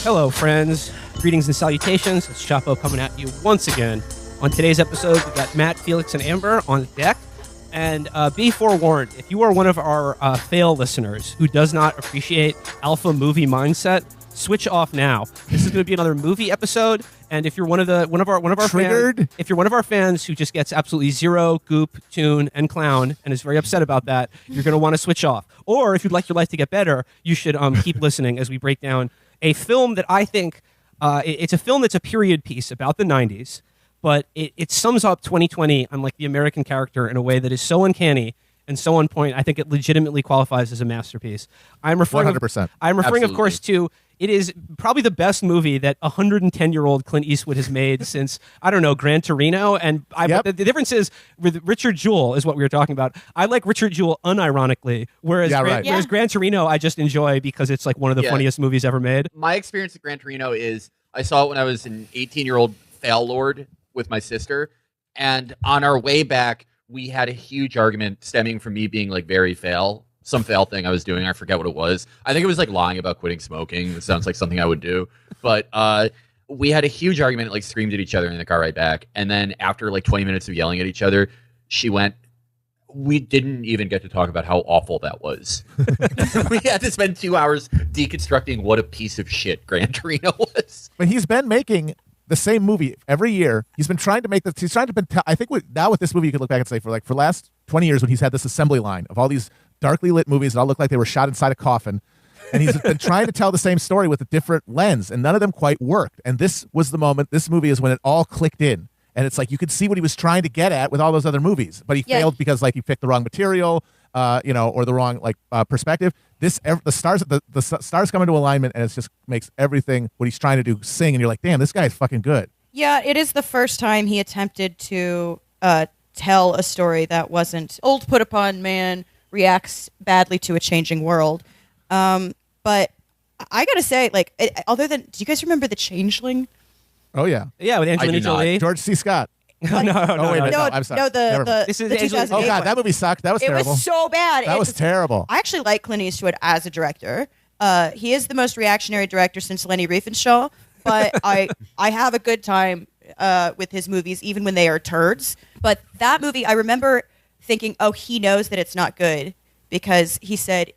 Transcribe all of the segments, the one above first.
Hello, friends. Greetings and salutations. It's Chapo coming at you once again. On today's episode, we got Matt, Felix, and Amber on the deck. And be forewarned, if you are one of our fail listeners who does not appreciate alpha movie mindset, switch off now. This is going to be another movie episode, and if you're one of our Triggered? fans, if you're one of our fans who just gets absolutely zero goop, tune, and clown, and is very upset about that, you're going to want to switch off. Or if you'd like your life to get better, you should keep listening as we break down a film that I think it's a film that's a period piece about the 90s, but it sums up 2020 on like the American character in a way that is so uncanny and so on point. I think it legitimately qualifies as a masterpiece. I'm referring 100%. I'm referring, Absolutely. of course, to it is probably the best movie that 110-year-old Clint Eastwood has made since, I don't know, Gran Torino. And Yep. the difference is with Richard Jewell is what we were talking about. I like Richard Jewell unironically, whereas whereas Gran Torino I just enjoy because it's like one of the funniest movies ever made. My experience at Gran Torino is I saw it when I was an 18-year-old fail lord with my sister, and on our way back, we had a huge argument stemming from me being like very fail. Some fail thing I was doing. I forget what it was. I think it was like lying about quitting smoking. It sounds like something I would do. But we had a huge argument, like screamed at each other in the car right back. And then after like 20 minutes of yelling at each other, she went, we didn't even get to talk about how awful that was. We had to spend 2 hours deconstructing what a piece of shit Gran Torino was. But he's been making the same movie every year. He's been trying to make this. He's trying to. I think now with this movie, you could look back and say for the last 20 years when he's had this assembly line of all these darkly lit movies that all look like they were shot inside a coffin, and he's been trying to tell the same story with a different lens, and none of them quite worked. And this was the moment. This movie is when it all clicked in, and it's like you could see what he was trying to get at with all those other movies, but he failed because like he picked the wrong material, or the wrong perspective. The stars come into alignment, and it just makes everything what he's trying to do sing, and you're like, damn, this guy's fucking good. Yeah, it is the first time he attempted to tell a story that wasn't old put upon man reacts badly to a changing world. But I gotta say, like, other than, do you guys remember The Changeling? Oh yeah, Yeah, with Angelina Jolie. George C. Scott. No, wait a minute. No, I'm sorry. No, Never mind. This is the Angelina- 2008 Oh god, one. that movie sucked. That was It terrible. was so bad. That was terrible. I actually like Clint Eastwood as a director. He is the most reactionary director since Lenny Riefenstahl, but I have a good time with his movies, even when they are turds. But that movie, I remember thinking, oh, he knows that it's not good because he said,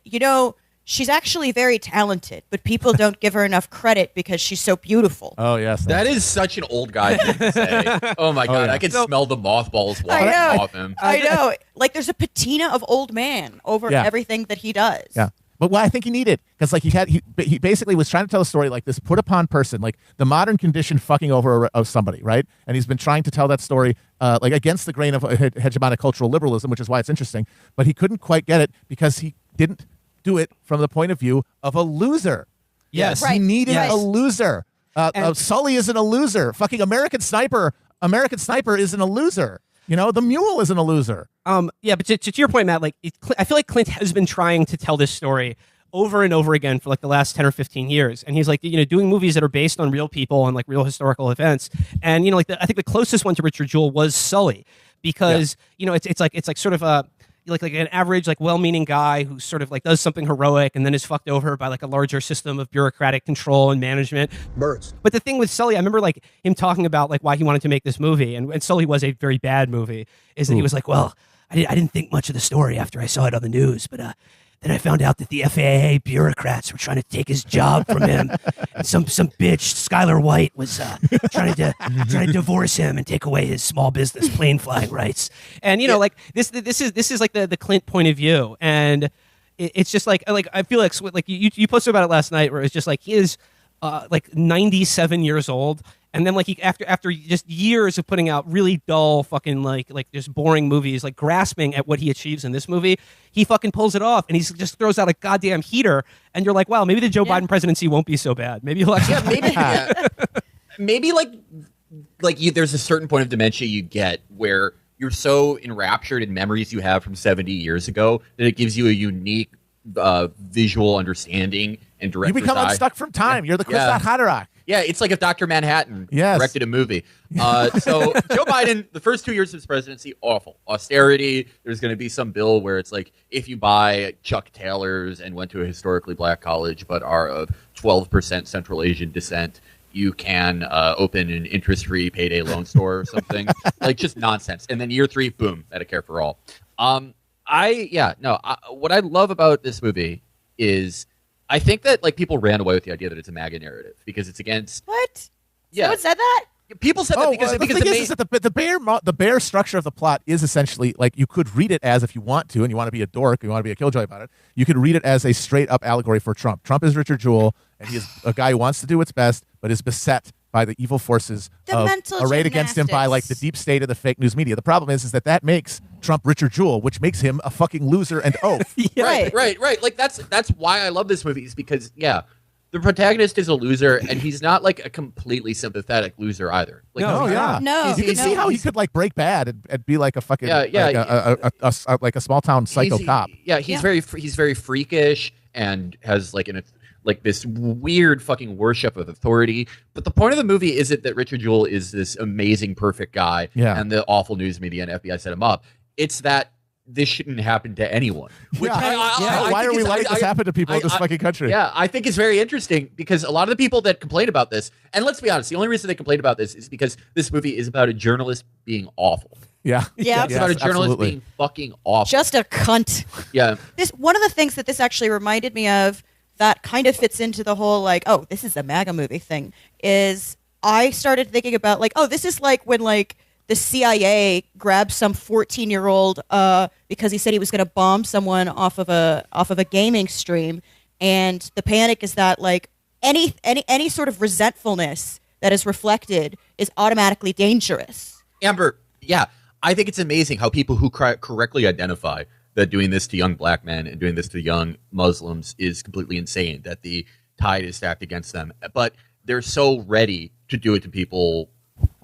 she's actually very talented, but people don't give her enough credit because she's so beautiful. Oh yes, That is such an old guy thing to say. Oh my God, yeah. I can smell the mothballs I walking know. off him. I know. Like, there's a patina of old man over everything that he does. Yeah. But what I think he needed, because like he basically was trying to tell a story like this put upon person, like the modern condition fucking over of somebody, right? And he's been trying to tell that story like against the grain of hegemonic cultural liberalism, which is why it's interesting. But he couldn't quite get it because he didn't do it from the point of view of a loser. Yes. He needed Right. a loser. Sully isn't a loser. Fucking American Sniper isn't a loser. The Mule isn't a loser. Yeah, but to your point, Matt, like I feel like Clint has been trying to tell this story over and over again for like the last 10 or 15 years, and he's like doing movies that are based on real people and like real historical events. And I think the closest one to Richard Jewell was Sully, because it's like sort of a like an average like well-meaning guy who sort of like does something heroic and then is fucked over by like a larger system of bureaucratic control and management. Birds. But the thing with Sully, I remember like him talking about like why he wanted to make this movie, and Sully was a very bad movie, is that he was like, well, I didn't think much of the story after I saw it on the news, but then I found out that the FAA bureaucrats were trying to take his job from him. And some bitch, Skylar White, was trying to divorce him and take away his small business plane flying rights. And like this is like the Clint point of view, and it's just like I feel like you posted about it last night, where it's just like he is like 97 years old. And then like after just years of putting out really dull fucking like just boring movies, like grasping at what he achieves in this movie, he fucking pulls it off, and he just throws out a goddamn heater, and you're like, wow, maybe the Joe Biden presidency won't be so bad. Maybe he'll actually Maybe like there's a certain point of dementia you get where you're so enraptured in memories you have from 70 years ago that it gives you a unique visual understanding and You director's become eye. unstuck from time. You're the Chris Haderach. Yeah, it's like if Dr. Manhattan Yes. directed a movie. So Joe Biden, the first 2 years of his presidency, awful. Austerity. There's going to be some bill where it's like if you buy Chuck Taylors and went to a historically black college but are of 12% Central Asian descent, you can open an interest-free payday loan store or something. Like just nonsense. And then year 3, boom, Medicare for all. What I love about this movie is I think that like people ran away with the idea that it's a MAGA narrative because it's against What? Yeah. Someone said that? People said that because the thing is that the bare structure of the plot is essentially like you could read it as if you want to, and you want to be a dork, you want to be a killjoy about it. You could read it as a straight up allegory for Trump. Trump is Richard Jewell, and he is a guy who wants to do what's best, but is beset by the evil forces arrayed against him by like the deep state of the fake news media. The problem is that makes Trump Richard Jewell, which makes him a fucking loser and oaf. Right. Right. Like that's why I love this movie is because the protagonist is a loser, and he's not like a completely sympathetic loser either. Like, No, you can see how he could like break bad and be like a fucking like a small town psycho cop. He's very freakish and has like this weird fucking worship of authority. But the point of the movie isn't that Richard Jewell is this amazing, perfect guy, and the awful news media and FBI set him up. It's that this shouldn't happen to anyone. Which why are we letting this happen to people in this fucking country? Yeah, I think it's very interesting because a lot of the people that complain about this, and let's be honest, the only reason they complain about this is because this movie is about a journalist being awful. Yeah. It's about a journalist being fucking awful. Just a cunt. Yeah. One of the things that this actually reminded me of that kind of fits into the whole like, oh, this is a MAGA movie thing, is I started thinking about like, oh, this is like when like the CIA grabbed some 14-year-old because he said he was going to bomb someone off of a gaming stream, and the panic is that like any sort of resentfulness that is reflected is automatically dangerous. Amber, I think it's amazing how people who correctly identify that doing this to young black men and doing this to young Muslims is completely insane, that the tide is stacked against them, but they're so ready to do it to people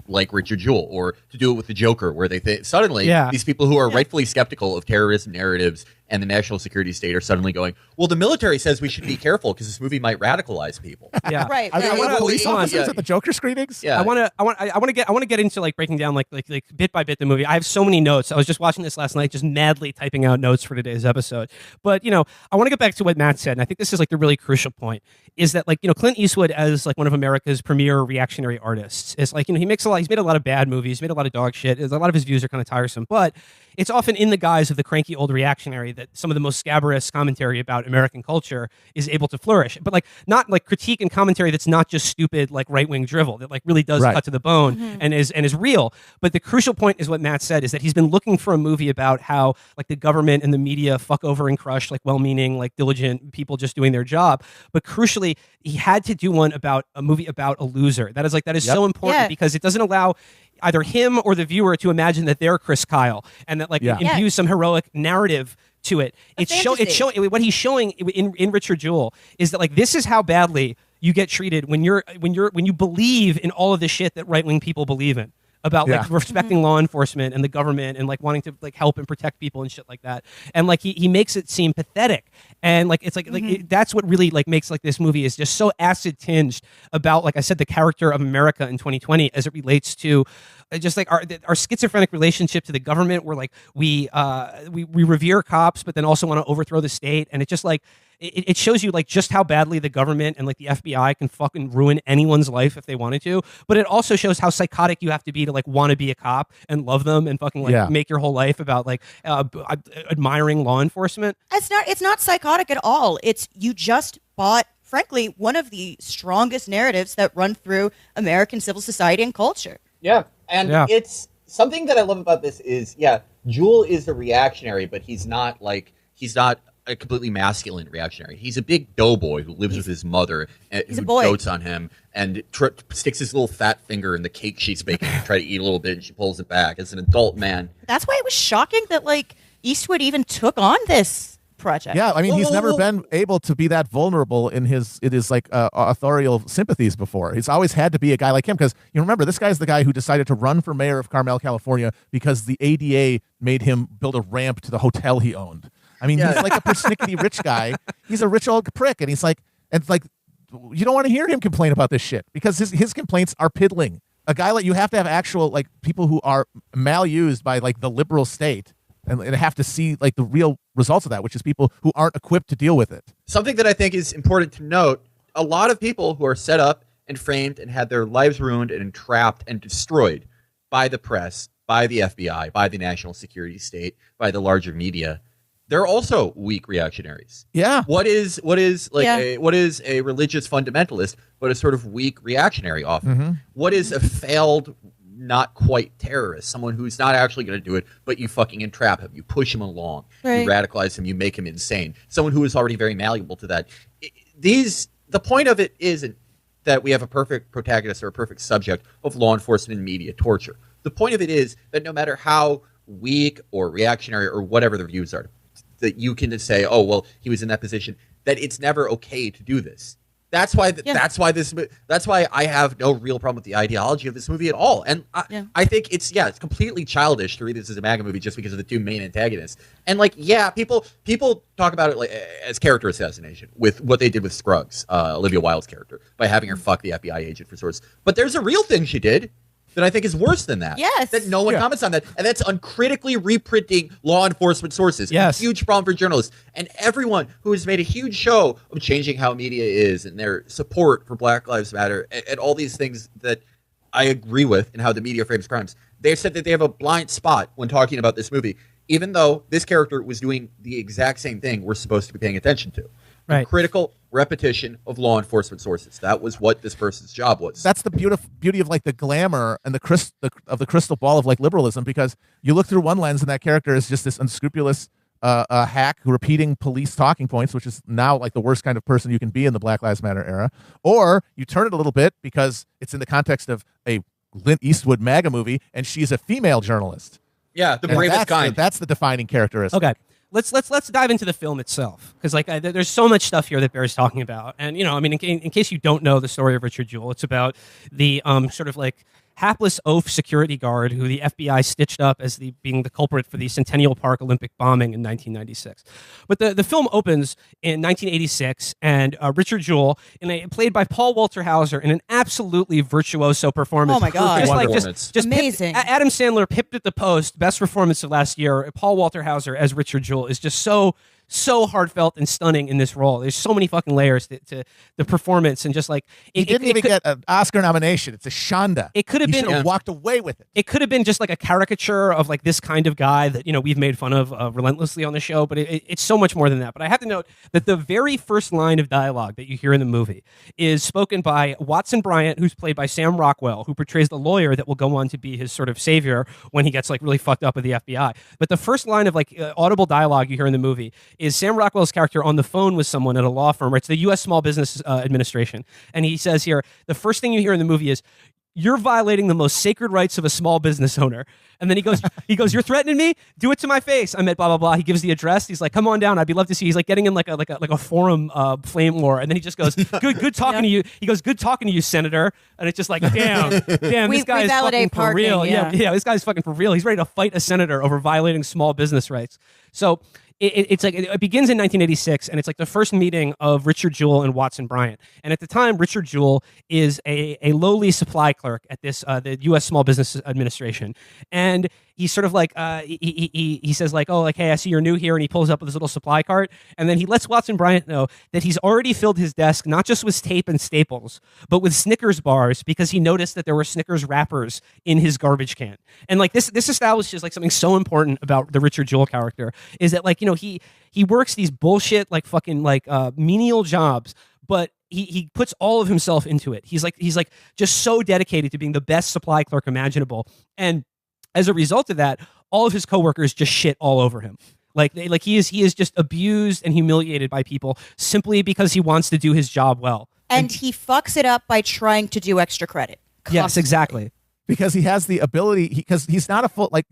like Richard Jewell, or to do it with the Joker, where they think suddenly these people who are rightfully skeptical of terrorist narratives and the national security state are suddenly going, well, the military says we should be careful because this movie might radicalize people. Yeah, right. I want police officers at the Joker screenings. Yeah, I want to get into like breaking down like bit by bit the movie. I have so many notes. I was just watching this last night, just madly typing out notes for today's episode. But I want to get back to what Matt said, and I think this is like the really crucial point. Is that like Clint Eastwood as like one of America's premier reactionary artists is like he's made a lot of bad movies, made a lot of dog shit. A lot of his views are kind of tiresome, but it's often in the guise of the cranky old reactionary that some of the most scabrous commentary about American culture is able to flourish. But like not like critique and commentary that's not just stupid like right-wing drivel that like really does cut to the bone and is real. But the crucial point is what Matt said, is that he's been looking for a movie about how like the government and the media fuck over and crush like well-meaning, like diligent people just doing their job. But crucially, he had to do a movie about a loser. That is so important because it doesn't allow either him or the viewer to imagine that they're Chris Kyle and that like imbues some heroic narrative to it. It's showing what he's showing in Richard Jewell is that like this is how badly you get treated when you believe in all of the shit that right-wing people believe in about like respecting law enforcement and the government and like wanting to like help and protect people and shit like that. And like he makes it seem pathetic. And like it's like that's what really like makes like this movie is just so acid tinged about, like I said, the character of America in 2020 as it relates to just like our schizophrenic relationship to the government, where like we revere cops but then also want to overthrow the state. And it just like it shows you like just how badly the government and like the FBI can fucking ruin anyone's life if they wanted to. But it also shows how psychotic you have to be to like want to be a cop and love them and fucking like make your whole life about like admiring law enforcement. It's not psychotic at all. It's you just bought, frankly, one of the strongest narratives that run through American civil society and culture. Yeah. And it's something that I love about this is, Jewell is a reactionary, but he's not a completely masculine reactionary. He's a big doughboy who lives with his mother, who dotes on him, and sticks his little fat finger in the cake she's baking to try to eat a little bit, and she pulls it back. As an adult man. That's why it was shocking that like Eastwood even took on this project. Yeah, I mean, he's never been able to be that vulnerable in his like authorial sympathies before. He's always had to be a guy like him because you remember this guy's the guy who decided to run for mayor of Carmel, California, because the ADA made him build a ramp to the hotel he owned. I mean, he's like a persnickety rich guy. He's a rich old prick, and he's like, you don't want to hear him complain about this shit because his complaints are piddling. A guy like you have to have actual like people who are malused by like the liberal state and have to see like the real results of that, which is people who aren't equipped to deal with it. Something that I think is important to note, a lot of people who are set up and framed and had their lives ruined and entrapped and destroyed by the press, by the FBI, by the national security state, by the larger media, they're also weak reactionaries. Yeah. What is a religious fundamentalist but a sort of weak reactionary often? Mm-hmm. What is a failed, not quite terrorist? Someone who's not actually going to do it, but you fucking entrap him, you push him along, right. you radicalize him, you make him insane. Someone who is already very malleable to that. The point of it isn't that we have a perfect protagonist or a perfect subject of law enforcement and media torture. The point of it is that no matter how weak or reactionary or whatever the views are, that you can just say, oh, well, he was in that position, that it's never okay to do this. That's why that's why I have no real problem with the ideology of this movie at all. And I think it's completely childish to read this as a MAGA movie just because of the two main antagonists. And like, people talk about it like as character assassination with what they did with Scruggs, Olivia Wilde's character, by having her fuck the FBI agent for source. But there's a real thing she did that I think is worse than that. Yes. That no one comments on that. And that's uncritically reprinting law enforcement sources. Yes. A huge problem for journalists. And everyone who has made a huge show of changing how media is and their support for Black Lives Matter and all these things that I agree with and how the media frames crimes. They've said that they have a blind spot when talking about this movie, even though this character was doing the exact same thing we're supposed to be paying attention to. Right. Critical repetition of law enforcement sources. That was what this person's job was. That's the beauty of like the glamour and the crystal ball of like liberalism, because you look through one lens and that character is just this unscrupulous hack repeating police talking points, which is now like the worst kind of person you can be in the Black Lives Matter era. Or you turn it a little bit because it's in the context of a Clint Eastwood MAGA movie and she's a female journalist. Yeah, the bravest kind. That's the defining characteristic. Okay. Let's dive into the film itself, because like there's so much stuff here that bears talking about. And I mean, in case you don't know the story of Richard Jewell, it's about the sort of like hapless oaf security guard who the FBI stitched up as being the culprit for the Centennial Park Olympic bombing in 1996. But the film opens in 1986, and Richard Jewell, played by Paul Walter Hauser, in an absolutely virtuoso performance. Oh my God. Just amazing. Adam Sandler pipped at the post, best performance of last year. Paul Walter Hauser as Richard Jewell is just so heartfelt and stunning in this role. There's so many fucking layers to the performance, and just like he didn't even get an Oscar nomination. It's a Shonda. It could have been walked away with it. It could have been just like a caricature of like this kind of guy that we've made fun of relentlessly on the show. But it's so much more than that. But I have to note that the very first line of dialogue that you hear in the movie is spoken by Watson Bryant, who's played by Sam Rockwell, who portrays the lawyer that will go on to be his sort of savior when he gets like really fucked up with the FBI. But the first line of like audible dialogue you hear in the movie is Sam Rockwell's character on the phone with someone at a law firm, or it's the U.S. Small Business Administration. And he says here, the first thing you hear in the movie is, "You're violating the most sacred rights of a small business owner." And then he goes, "You're threatening me? Do it to my face. I'm at blah, blah, blah." He gives the address. He's like, "Come on down. I'd be love to see you." He's like getting in like a forum flame war. And then he just goes, good talking to you. He goes, "Good talking to you, Senator." And it's just like, damn, this guy is fucking for real. Yeah, this guy's fucking for real. He's ready to fight a senator over violating small business rights. So it's like it begins in 1986, and it's like the first meeting of Richard Jewell and Watson Bryant. And at the time, Richard Jewell is a lowly supply clerk at the U.S. Small Business Administration, and he's sort of like he says like, "Oh, like, hey, I see you're new here," and he pulls up with his little supply cart, and then he lets Watson Bryant know that he's already filled his desk not just with tape and staples, but with Snickers bars, because he noticed that there were Snickers wrappers in his garbage can. And like this establishes like something so important about the Richard Jewell character, is that like he works these bullshit like fucking like menial jobs, but he puts all of himself into it. He's like just so dedicated to being the best supply clerk imaginable, and as a result of that, all of his coworkers just shit all over him. Like he is just abused and humiliated by people simply because he wants to do his job well. And he fucks it up by trying to do extra credit. Constantly. Yes, exactly. Because he has the ability, because he's not a full, like,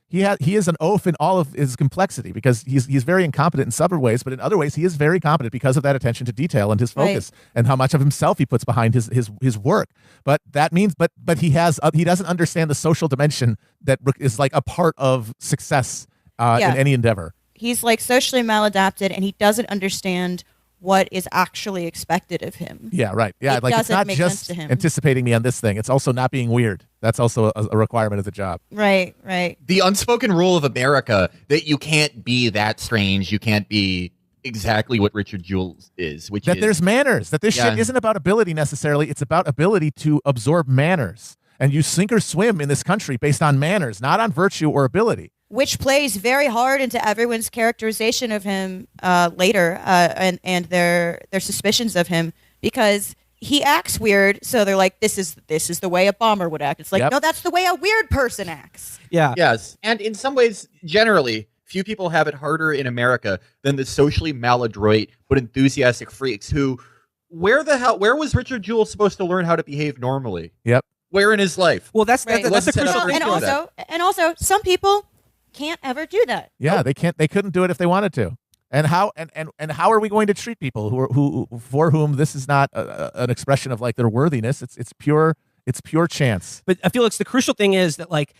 he is an oaf in all of his complexity, because he's very incompetent in some ways, but in other ways he is very competent because of that attention to detail and his focus, and how much of himself he puts behind his work. But that means, but he doesn't understand the social dimension that is like a part of success in any endeavor. He's like socially maladapted, and he doesn't understand what is actually expected of him. Yeah, right. Yeah, It like it's doesn't not make sense just to him. anticipating me on this thing. It's also not being weird. That's also a requirement of the job. Right. The unspoken rule of America that you can't be that strange. You can't be exactly what Richard Jewell is, which That is there's manners. That this shit isn't about ability necessarily. It's about ability to absorb manners. And you sink or swim in this country based on manners, not on virtue or ability. Which plays very hard into everyone's characterization of him later, and their suspicions of him, because he acts weird. So they're like, "This is the way a bomber would act." It's like, no, that's the way a weird person acts. Yeah. Yes, and in some ways, generally, few people have it harder in America than the socially maladroit but enthusiastic freaks who. Where was Richard Jewell supposed to learn how to behave normally? Yep. Where in his life? Well, that's Right. a Set up crucial for And also, some people can't ever do that. Yeah, they can't. They couldn't do it if they wanted to. And how are we going to treat people who for whom this is not an expression of like their worthiness? It's pure chance. But Felix, the crucial thing is that like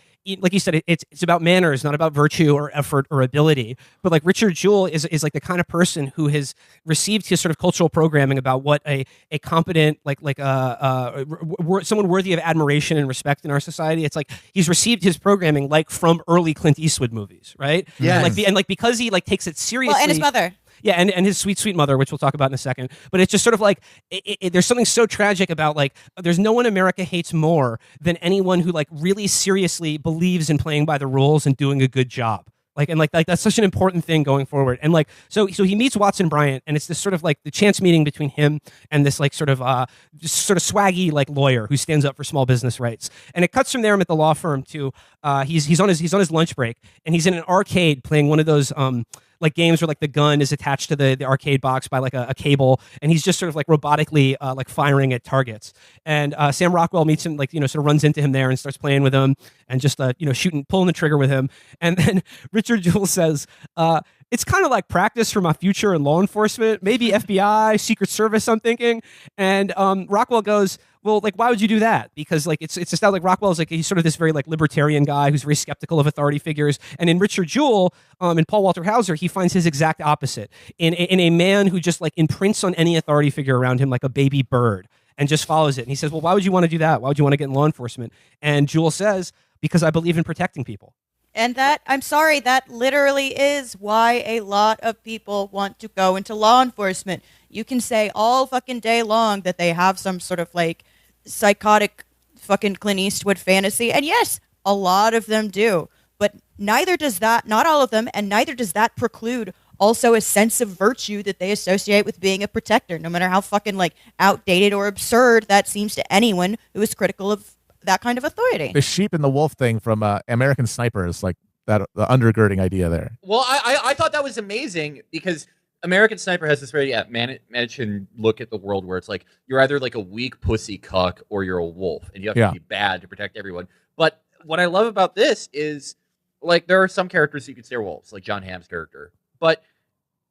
you said, it's about manners, not about virtue or effort or ability. But like Richard Jewell is like the kind of person who has received his sort of cultural programming about what a competent someone worthy of admiration and respect in our society. It's like he's received his programming like from early Clint Eastwood movies, right? Yes. And because he like takes it seriously. Well, and his mother. Yeah, and his sweet mother, which we'll talk about in a second. But it's just sort of like there's something so tragic about like there's no one America hates more than anyone who like really seriously believes in playing by the rules and doing a good job. Like that's such an important thing going forward. And like so he meets Watson Bryant, and it's this sort of like the chance meeting between him and this like sort of swaggy like lawyer who stands up for small business rights. And it cuts from there at the law firm to he's on his lunch break, and he's in an arcade playing one of those like games where like the gun is attached to the arcade box by like a cable, and he's just sort of like robotically like firing at targets. And Sam Rockwell meets him, like, sort of runs into him there and starts playing with him and just pulling the trigger with him. And then Richard Jewell says, it's kind of like practice for my future in law enforcement, maybe FBI, Secret Service, I'm thinking. And Rockwell goes, well, like, why would you do that? Because like it's just not like Rockwell's like he's sort of this very like libertarian guy who's very skeptical of authority figures. And in Richard Jewell and Paul Walter Hauser, he finds his exact opposite in a man who just like imprints on any authority figure around him like a baby bird and just follows it. And he says, well, why would you want to do that? Why would you want to get in law enforcement? And Jewell says, because I believe in protecting people. And I'm sorry, that literally is why a lot of people want to go into law enforcement. You can say all fucking day long that they have some sort of like psychotic fucking Clint Eastwood fantasy. And yes, a lot of them do. But neither does that, not all of them, and neither does that preclude also a sense of virtue that they associate with being a protector, no matter how fucking like outdated or absurd that seems to anyone who is critical of that kind of authority. The sheep and the wolf thing from American Sniper is like that, the undergirding idea there. Well, I thought that was amazing because American Sniper has this very managed look at the world where it's like you're either like a weak pussy cuck or you're a wolf, and you have to be bad to protect everyone. But what I love about this is like there are some characters you could say are wolves, like John Hamm's character, but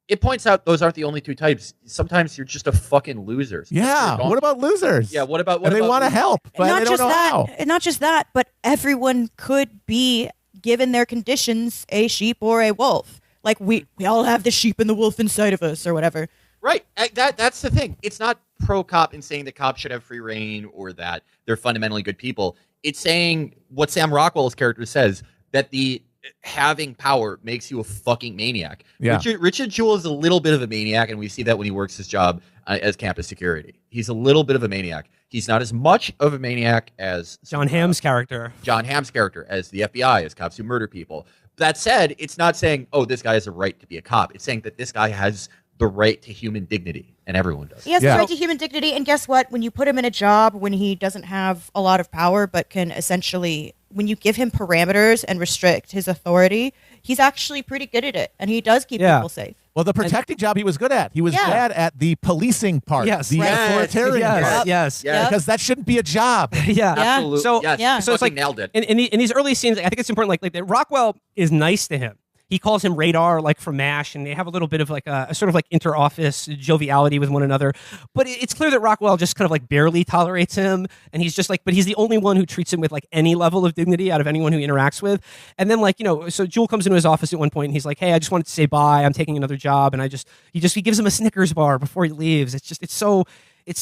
it points out those aren't the only two types. Sometimes you're just a fucking loser. Yeah. What about losers? Yeah. What about they want to help, but they don't know how. And not just that, but everyone could be, given their conditions, a sheep or a wolf. Like we all have the sheep and the wolf inside of us, or whatever. Right. That's the thing. It's not pro cop in saying that cops should have free reign or that they're fundamentally good people. It's saying what Sam Rockwell's character says, that the having power makes you a fucking maniac. Yeah. Richard Jewell is a little bit of a maniac, and we see that when he works his job as campus security. He's a little bit of a maniac. He's not as much of a maniac as John Hamm's character. John Hamm's character, as the FBI, as cops who murder people. That said, it's not saying, oh, this guy has a right to be a cop. It's saying that this guy has the right to human dignity, and everyone does. He has the right to human dignity, and guess what? When you put him in a job when he doesn't have a lot of power, but can essentially, when you give him parameters and restrict his authority, he's actually pretty good at it, and he does keep people safe. Well, the protecting job he was good at. He was bad at the policing part, the authoritarian part. Yes. Because that shouldn't be a job. Absolutely. So so it's like nailed it. In these early scenes, I think it's important. Like that Rockwell is nice to him. he calls him Radar, like from MASH, and they have a little bit of like a sort of like inter-office joviality with one another. But it's clear that Rockwell just kind of like barely tolerates him, and he's just like, but he's the only one who treats him with like any level of dignity out of anyone who interacts with. And then like, so Jewell comes into his office at one point, and he's like, hey, I just wanted to say bye. I'm taking another job, and he gives him a Snickers bar before he leaves. It's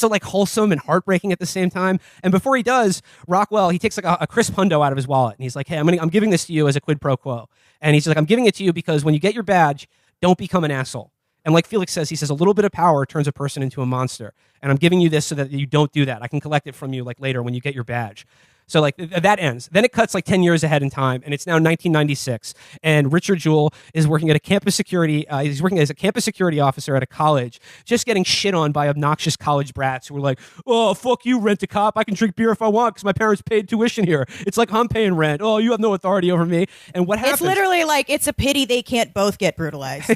so like wholesome and heartbreaking at the same time. And before he does, Rockwell, he takes like a crisp hundo out of his wallet, and he's like, hey, I'm giving this to you as a quid pro quo. And he's like, I'm giving it to you because when you get your badge, don't become an asshole. And like Felix says, he says, a little bit of power turns a person into a monster. And I'm giving you this so that you don't do that. I can collect it from you like later when you get your badge. So like that ends. Then it cuts like 10 years ahead in time, and it's now 1996. And Richard Jewell is working at a campus security. He's working as a campus security officer at a college, just getting shit on by obnoxious college brats who are like, "Oh, fuck you, rent a cop. I can drink beer if I want because my parents paid tuition here. It's like I'm paying rent. Oh, you have no authority over me." And what happens? It's literally like it's a pity they can't both get brutalized.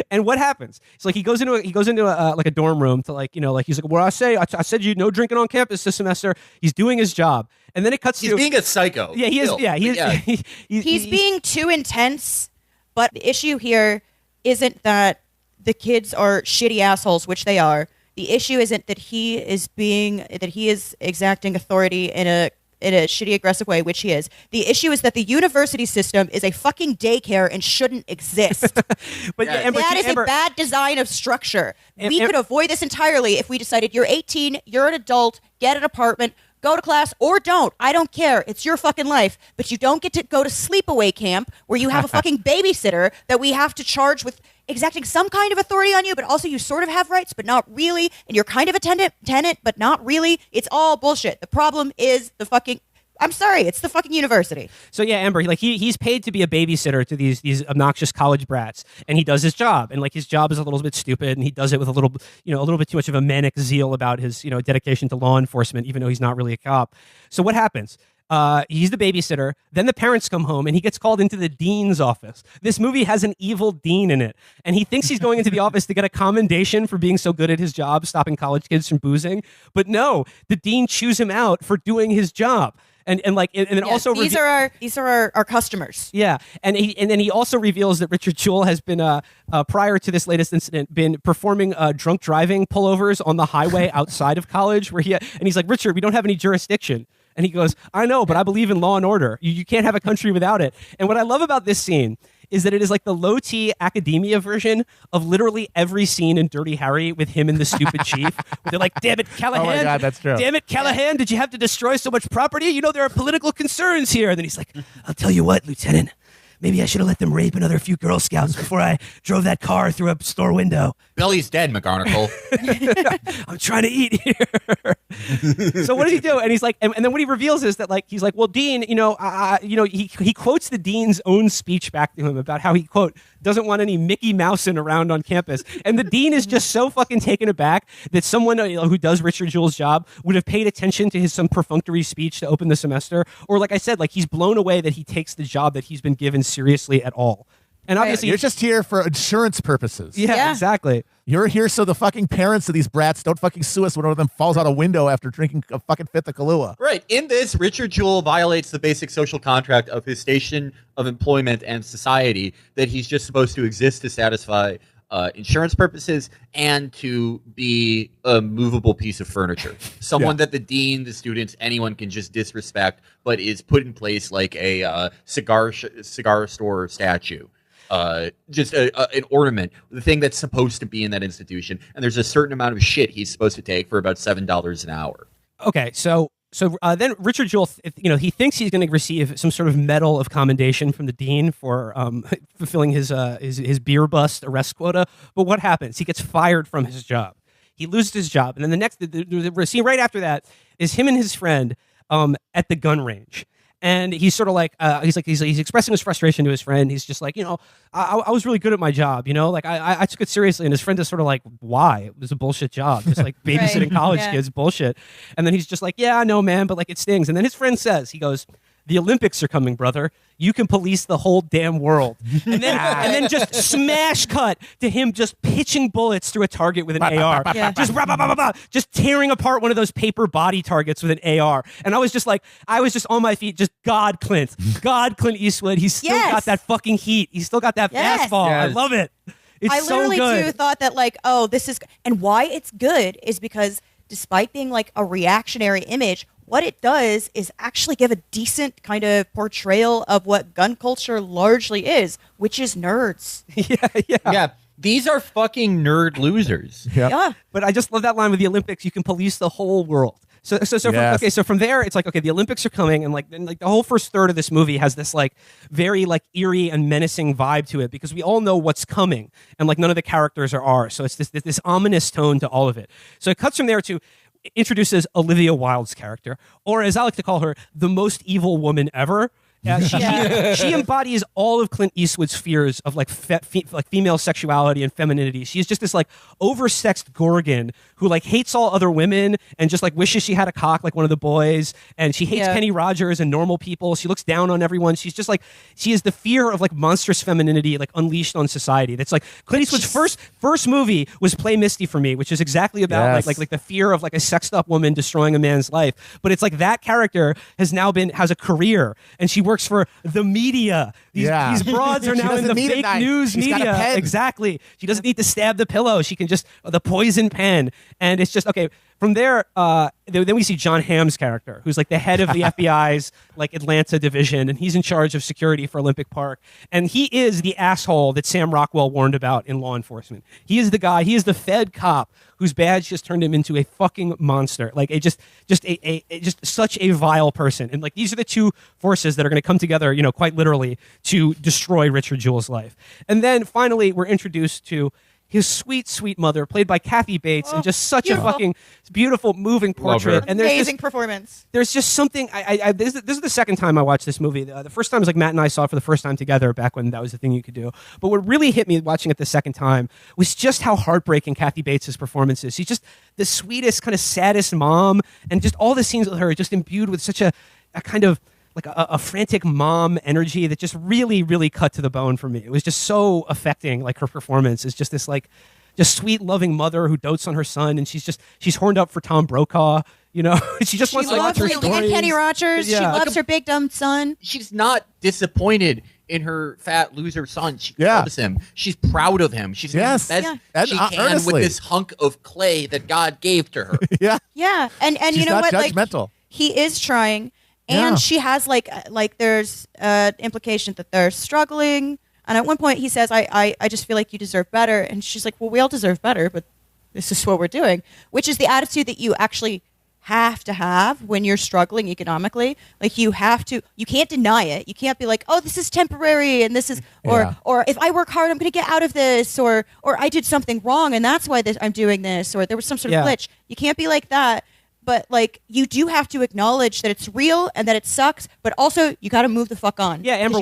And what happens? It's like he goes into like a dorm room to like he's like, "What I said you no drinking on campus this semester." He's doing his job, and then it cuts He's to being a psycho. Yeah, he is. still. Yeah, he is. Yeah. He's being too intense, but the issue here isn't that the kids are shitty assholes, which they are. The issue isn't that he is exacting authority in a shitty, aggressive way, which he is. The issue is that the university system is a fucking daycare and shouldn't exist. But Yeah. Amber, That is Amber, a bad design of structure. We Am- could avoid this entirely if we decided you're 18, you're an adult, get an apartment, go to class or don't. I don't care. It's your fucking life. But you don't get to go to sleepaway camp where you have a fucking babysitter that we have to charge with exacting some kind of authority on you, but also you sort of have rights, but not really. And you're kind of a tenant, but not really. It's all bullshit. The problem is it's the fucking university. So yeah, Amber, like he's paid to be a babysitter to these obnoxious college brats, and he does his job, and like his job is a little bit stupid, and he does it with a little bit too much of a manic zeal about his dedication to law enforcement, even though he's not really a cop. So what happens? He's the babysitter. Then the parents come home, and he gets called into the dean's office. This movie has an evil dean in it, and he thinks he's going into the office to get a commendation for being so good at his job, stopping college kids from boozing. But no, the dean chews him out for doing his job. And then also these are our customers. Yeah, and then he also reveals that Richard Jewell has been prior to this latest incident been performing drunk driving pullovers on the highway outside of college and he's like, Richard, we don't have any jurisdiction. And he goes, I know, but I believe in law and order. You can't have a country without it. And what I love about this scene is that it is like the low-T academia version of literally every scene in Dirty Harry with him and the stupid chief. Where they're like, damn it, Callahan. Oh my God, that's true. Damn it, Callahan, did you have to destroy so much property? There are political concerns here. And then he's like, I'll tell you what, Lieutenant. Maybe I should have let them rape another few Girl Scouts before I drove that car through a store window. Billy's dead, McGonagall. I'm trying to eat here. So what does he do? And he's like, and then what he reveals is that like he's like, well, Dean, he quotes the dean's own speech back to him about how he quote doesn't want any Mickey Mousing around on campus, and the dean is just so fucking taken aback that someone who does Richard Jewell's job would have paid attention to his some perfunctory speech to open the semester, or like I said, like he's blown away that he takes the job that he's been given seriously at all. And obviously, You're just here for insurance purposes. yeah, exactly. You're here so the fucking parents of these brats don't fucking sue us when one of them falls out a window after drinking a fucking fifth of Kahlua. Right. In this, Richard Jewell violates the basic social contract of his station of employment and society that he's just supposed to exist to satisfy insurance purposes and to be a movable piece of furniture. Someone that the dean, the students, anyone can just disrespect, but is put in place like a cigar store statue. Just an ornament, the thing that's supposed to be in that institution. And there's a certain amount of shit he's supposed to take for about $7 an hour. Okay, so then Richard Jewell, he thinks he's going to receive some sort of medal of commendation from the dean for fulfilling his beer bust arrest quota. But what happens? He gets fired from his job. He loses his job, and then the scene right after that is him and his friend at the gun range. And he's sort of like, he's expressing his frustration to his friend. He's just like, I was really good at my job, like I took it seriously. And his friend is sort of like, why? It was a bullshit job. Just like babysitting college kids, bullshit. And then he's just like, yeah, I know, man, but like it stings. And then his friend says, he goes, the Olympics are coming, brother. You can police the whole damn world. And then just smash cut to him just pitching bullets through a target with an AR. Yeah. Just tearing apart one of those paper body targets with an AR. And I was just on my feet, just God Clint Eastwood. He's still got that fucking heat. He's still got that fastball. Yes. I love it. It's I so literally good. too thought that like, oh, this is, and why it's good is because despite being like a reactionary image, what it does is actually give a decent kind of portrayal of what gun culture largely is, which is nerds. Yeah. These are fucking nerd losers. Yep. Yeah. But I just love that line with the Olympics. You can police the whole world. So from there, it's like, okay, the Olympics are coming, and the whole first third of this movie has this like very like eerie and menacing vibe to it because we all know what's coming, and like none of the characters are ours. So it's this ominous tone to all of it. So it cuts from there to introduces Olivia Wilde's character, or as I like to call her, the most evil woman ever. She embodies all of Clint Eastwood's fears of like female sexuality and femininity. She's just this like oversexed gorgon who like hates all other women and just like wishes she had a cock like one of the boys. And she hates Kenny Rogers and normal people. She looks down on everyone. She's just like, she is the fear of like monstrous femininity like unleashed on society. That's like Clint Eastwood's first movie was Play Misty for Me, which is exactly about like the fear of like a sexed up woman destroying a man's life. But it's like that character has a career, and she works for the media. These broads are now in the fake news media. Exactly. She doesn't need to stab the pillow. She can just the poison pen. And it's just okay. From there, then we see John Hamm's character, who's like the head of the FBI's like Atlanta division, and he's in charge of security for Olympic Park. And he is the asshole that Sam Rockwell warned about in Law Enforcement. He is the guy. He is the Fed cop whose badge just turned him into a fucking monster. Like just such a vile person. And like these are the two forces that are going to come together, quite literally, to destroy Richard Jewell's life. And then finally, we're introduced to his sweet, sweet mother, played by Kathy Bates, and just such a fucking beautiful, moving portrait. And amazing performance. There's just something. This is the second time I watched this movie. The first time was like Matt and I saw it for the first time together back when that was the thing you could do. But what really hit me watching it the second time was just how heartbreaking Kathy Bates' performance is. She's just the sweetest, kind of saddest mom, and just all the scenes with her are just imbued with such a kind of like a frantic mom energy that just really, really cut to the bone for me. It was just so affecting, like her performance is just this like just sweet, loving mother who dotes on her son, and she's horned up for Tom Brokaw, she just wants to watch her stories. And Kenny Rogers, she loves her big dumb son. She's not disappointed in her fat loser son. She loves him. She's proud of him. She's doing the best she can earnestly. with this hunk of clay that God gave to her. Yeah. And she's you know not what? judgmental. Like, he is trying. And she has like there's implication that they're struggling. And at one point he says, I just feel like you deserve better. And she's like, well, we all deserve better, but this is what we're doing, which is the attitude that you actually have to have when you're struggling economically. Like you can't deny it. You can't be like, oh, this is temporary and this is, or if I work hard, I'm going to get out of this, or I did something wrong and that's why I'm doing this, or there was some sort of glitch. You can't be like that. But like you do have to acknowledge that it's real and that it sucks, but also you got to move the fuck on. Yeah, Amber,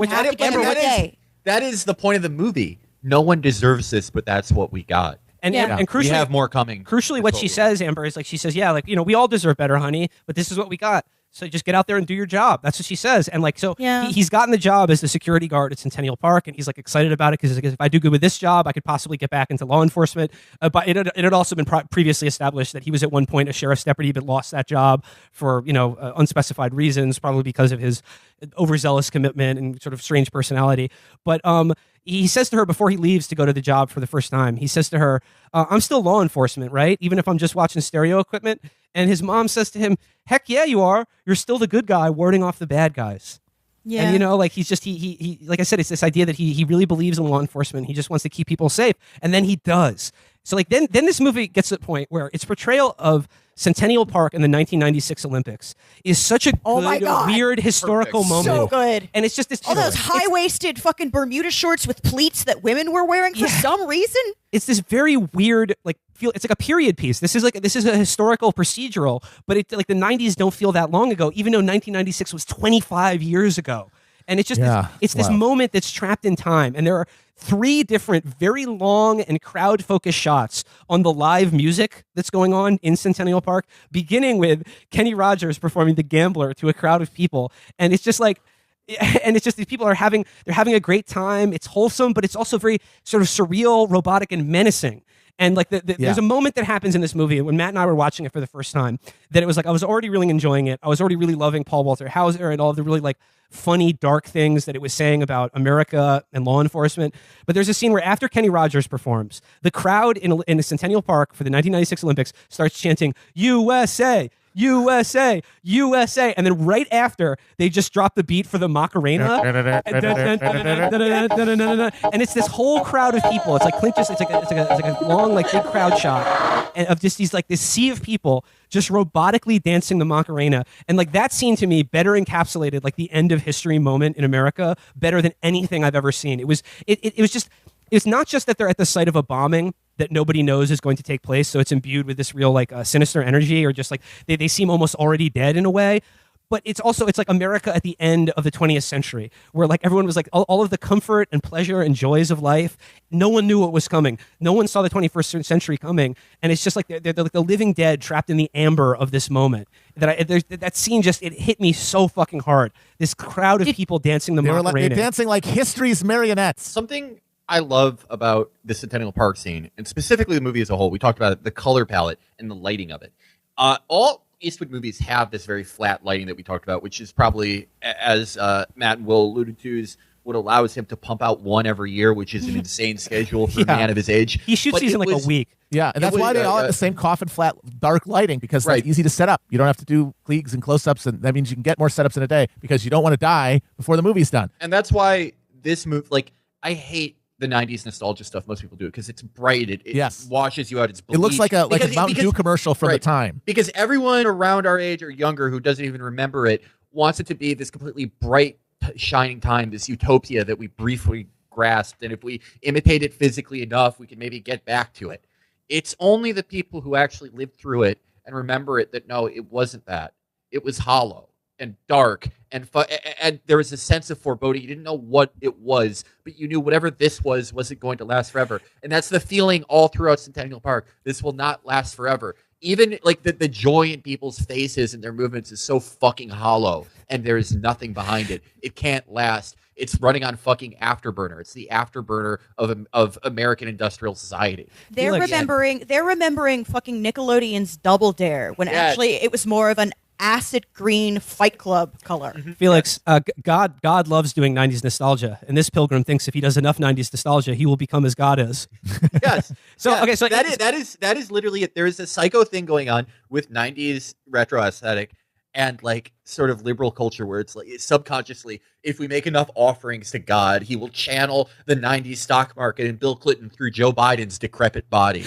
that is the point of the movie. No one deserves this, but that's what we got. And crucially, we have more coming. Crucially, what she says, Amber, is like she says, we all deserve better, honey, but this is what we got. So just get out there and do your job. That's what she says. And like, so he's gotten the job as the security guard at Centennial Park, and he's like excited about it because if I do good with this job, I could possibly get back into law enforcement. But it had also been previously established that he was at one point a sheriff's deputy, but lost that job for unspecified reasons, probably because of his overzealous commitment and sort of strange personality. But he says to her before he leaves to go to the job for the first time, he says to her, I'm still law enforcement, right? Even if I'm just watching stereo equipment. And his mom says to him, heck yeah, you are. You're still the good guy warding off the bad guys. Yeah. And like he's just, he like I said, it's this idea that he really believes in law enforcement. He just wants to keep people safe. And then he does. So like then this movie gets to the point where its portrayal of Centennial Park in the 1996 Olympics is such a good, weird historical moment. So good. And it's just this all those high-waisted fucking Bermuda shorts with pleats that women were wearing for some reason. It's this very weird it's like a period piece. This is a historical procedural, but it like the 90s don't feel that long ago, even though 1996 was 25 years ago. And it's just Yeah, it's this wow. moment that's trapped in time. And there are 3 different, very long and crowd-focused shots on the live music that's going on in Centennial Park, beginning with Kenny Rogers performing The Gambler to a crowd of people. And it's just like, and it's just these people they're having a great time. It's wholesome, but it's also very sort of surreal, robotic, and menacing. And like there's a moment that happens in this movie when Matt and I were watching it for the first time that it was like I was already really enjoying it. I was already really loving Paul Walter Hauser and all of the really like funny, dark things that it was saying about America and law enforcement. But there's a scene where after Kenny Rogers performs, the crowd in Centennial Park for the 1996 Olympics starts chanting "USA." USA, USA, and then right after they just drop the beat for the Macarena, and it's this whole crowd of people. It's like Clint just it's like a long like big crowd shot and of just these like this sea of people just robotically dancing the Macarena, and like that scene to me better encapsulated like the end of history moment in America better than anything I've ever seen. It was just. It's not just that they're at the site of a bombing that nobody knows is going to take place, so it's imbued with this real like sinister energy, or just like they seem almost already dead in a way. But it's like America at the end of the 20th century, where like everyone was like all of the comfort and pleasure and joys of life. No one knew what was coming. No one saw the 21st century coming, and it's just like they're like the living dead trapped in the amber of this moment. That scene just it hit me so fucking hard. This crowd of people dancing the Macarena. They're dancing like history's marionettes. Something I love about the Centennial Park scene, and specifically the movie as a whole, we talked about it, the color palette and the lighting of it. All Eastwood movies have this very flat lighting that we talked about, which is probably, as Matt and Will alluded to, is what allows him to pump out one every year, which is an insane schedule for a man of his age. He shoots these in like a week. Yeah, and that's why they all have the same coffin flat dark lighting, because it's easy to set up. You don't have to do cliques and close-ups, and that means you can get more setups in a day because you don't want to die before the movie's done. And that's why this movie, like, I hate the 90s nostalgia stuff. Most people do it because it's bright. It washes you out. It's bleach. It looks like a Mountain Dew commercial from the time. Because everyone around our age or younger who doesn't even remember it wants it to be this completely bright, shining time, this utopia that we briefly grasped. And if we imitate it physically enough, we can maybe get back to it. It's only the people who actually lived through it and remember it that no, it wasn't that. It was hollow and dark, and there was a sense of foreboding. You didn't know what it was, but you knew whatever this wasn't going to last forever. And that's the feeling all throughout Centennial Park. This will not last forever. Even like the joy in people's faces and their movements is so fucking hollow, and there is nothing behind it. It can't last. It's running on fucking afterburner. It's the afterburner of American industrial society. They're remembering fucking Nickelodeon's Double Dare when actually it was more of an acid green Fight Club color. Felix, God loves doing 90s nostalgia, and this pilgrim thinks if he does enough 90s nostalgia, he will become as God is. Yes. So that is literally it. There is a psycho thing going on with 90s retro aesthetic and like sort of liberal culture where it's like subconsciously, if we make enough offerings to God, he will channel the 90s stock market and Bill Clinton through Joe Biden's decrepit body.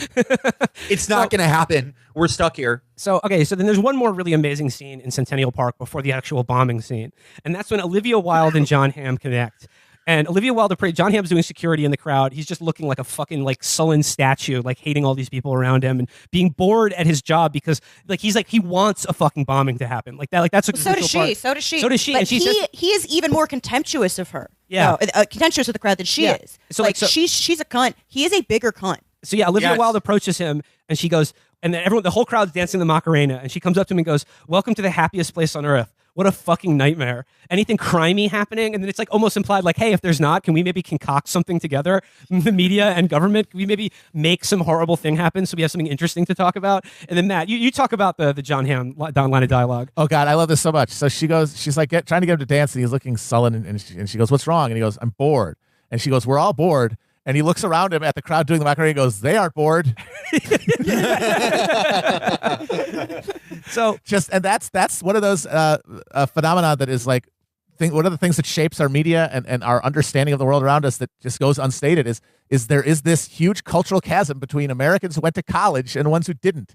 It's not going to happen. We're stuck here. So then there's one more really amazing scene in Centennial Park before the actual bombing scene. And that's when Olivia Wilde and John Hamm connect. And Olivia Wilde, John Hamm's doing security in the crowd. He's just looking like a fucking like sullen statue, like hating all these people around him and being bored at his job because like he wants a fucking bombing to happen. Like that, like that's a so does she. So does she. But and he is even more contemptuous of her. Yeah, contemptuous of the crowd than she is. So she's a cunt. He is a bigger cunt. So yeah, Olivia Wilde approaches him and she goes, and then the whole crowd's dancing the Macarena, and she comes up to him and goes, "Welcome to the happiest place on earth." What a fucking nightmare. Anything crimey happening? And then it's like almost implied like, hey, if there's not, can we maybe concoct something together? The media and government, can we maybe make some horrible thing happen so we have something interesting to talk about? And then Matt, you talk about the John Hamm line of dialogue. Oh God, I love this so much. So she's like trying to get him to dance, and he's looking sullen, and she goes, "What's wrong?" And he goes, "I'm bored." And she goes, "We're all bored." And he looks around him at the crowd doing the Macarena and goes, "They aren't bored." And that's one of those phenomena that is like, one of the things that shapes our media and our understanding of the world around us that just goes unstated is there is this huge cultural chasm between Americans who went to college and ones who didn't.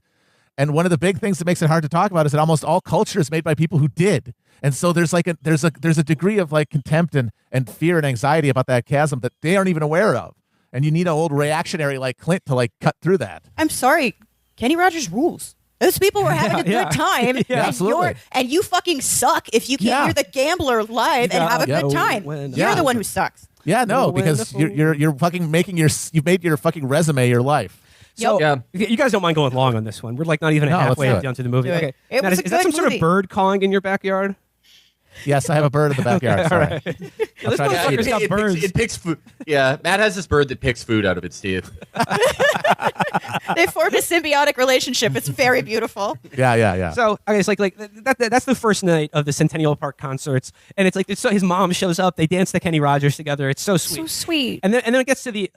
And one of the big things that makes it hard to talk about is that almost all culture is made by people who did. And so there's a degree of like contempt and fear and anxiety about that chasm that they aren't even aware of. And you need an old reactionary like Clint to like cut through that. I'm sorry, Kenny Rogers rules. Those people were having a good time, absolutely. and you fucking suck if you can't hear the gambler live and have a good time. You're the one who sucks. Yeah, no, because you're fucking you've made your fucking resume your life. So you guys don't mind going long on this one. We're like not even halfway down to the movie. Okay. Matt, is that some sort of bird calling in your backyard? Yes, I have a bird in the backyard. Sorry. This motherfucker's got birds. It picks food. Yeah, Matt has this bird that picks food out of its teeth. They formed a symbiotic relationship. It's very beautiful. Yeah. So okay, it's like that's the first night of the Centennial Park concerts, and it's like his mom shows up. They dance to Kenny Rogers together. It's so sweet. So sweet. And then it gets to the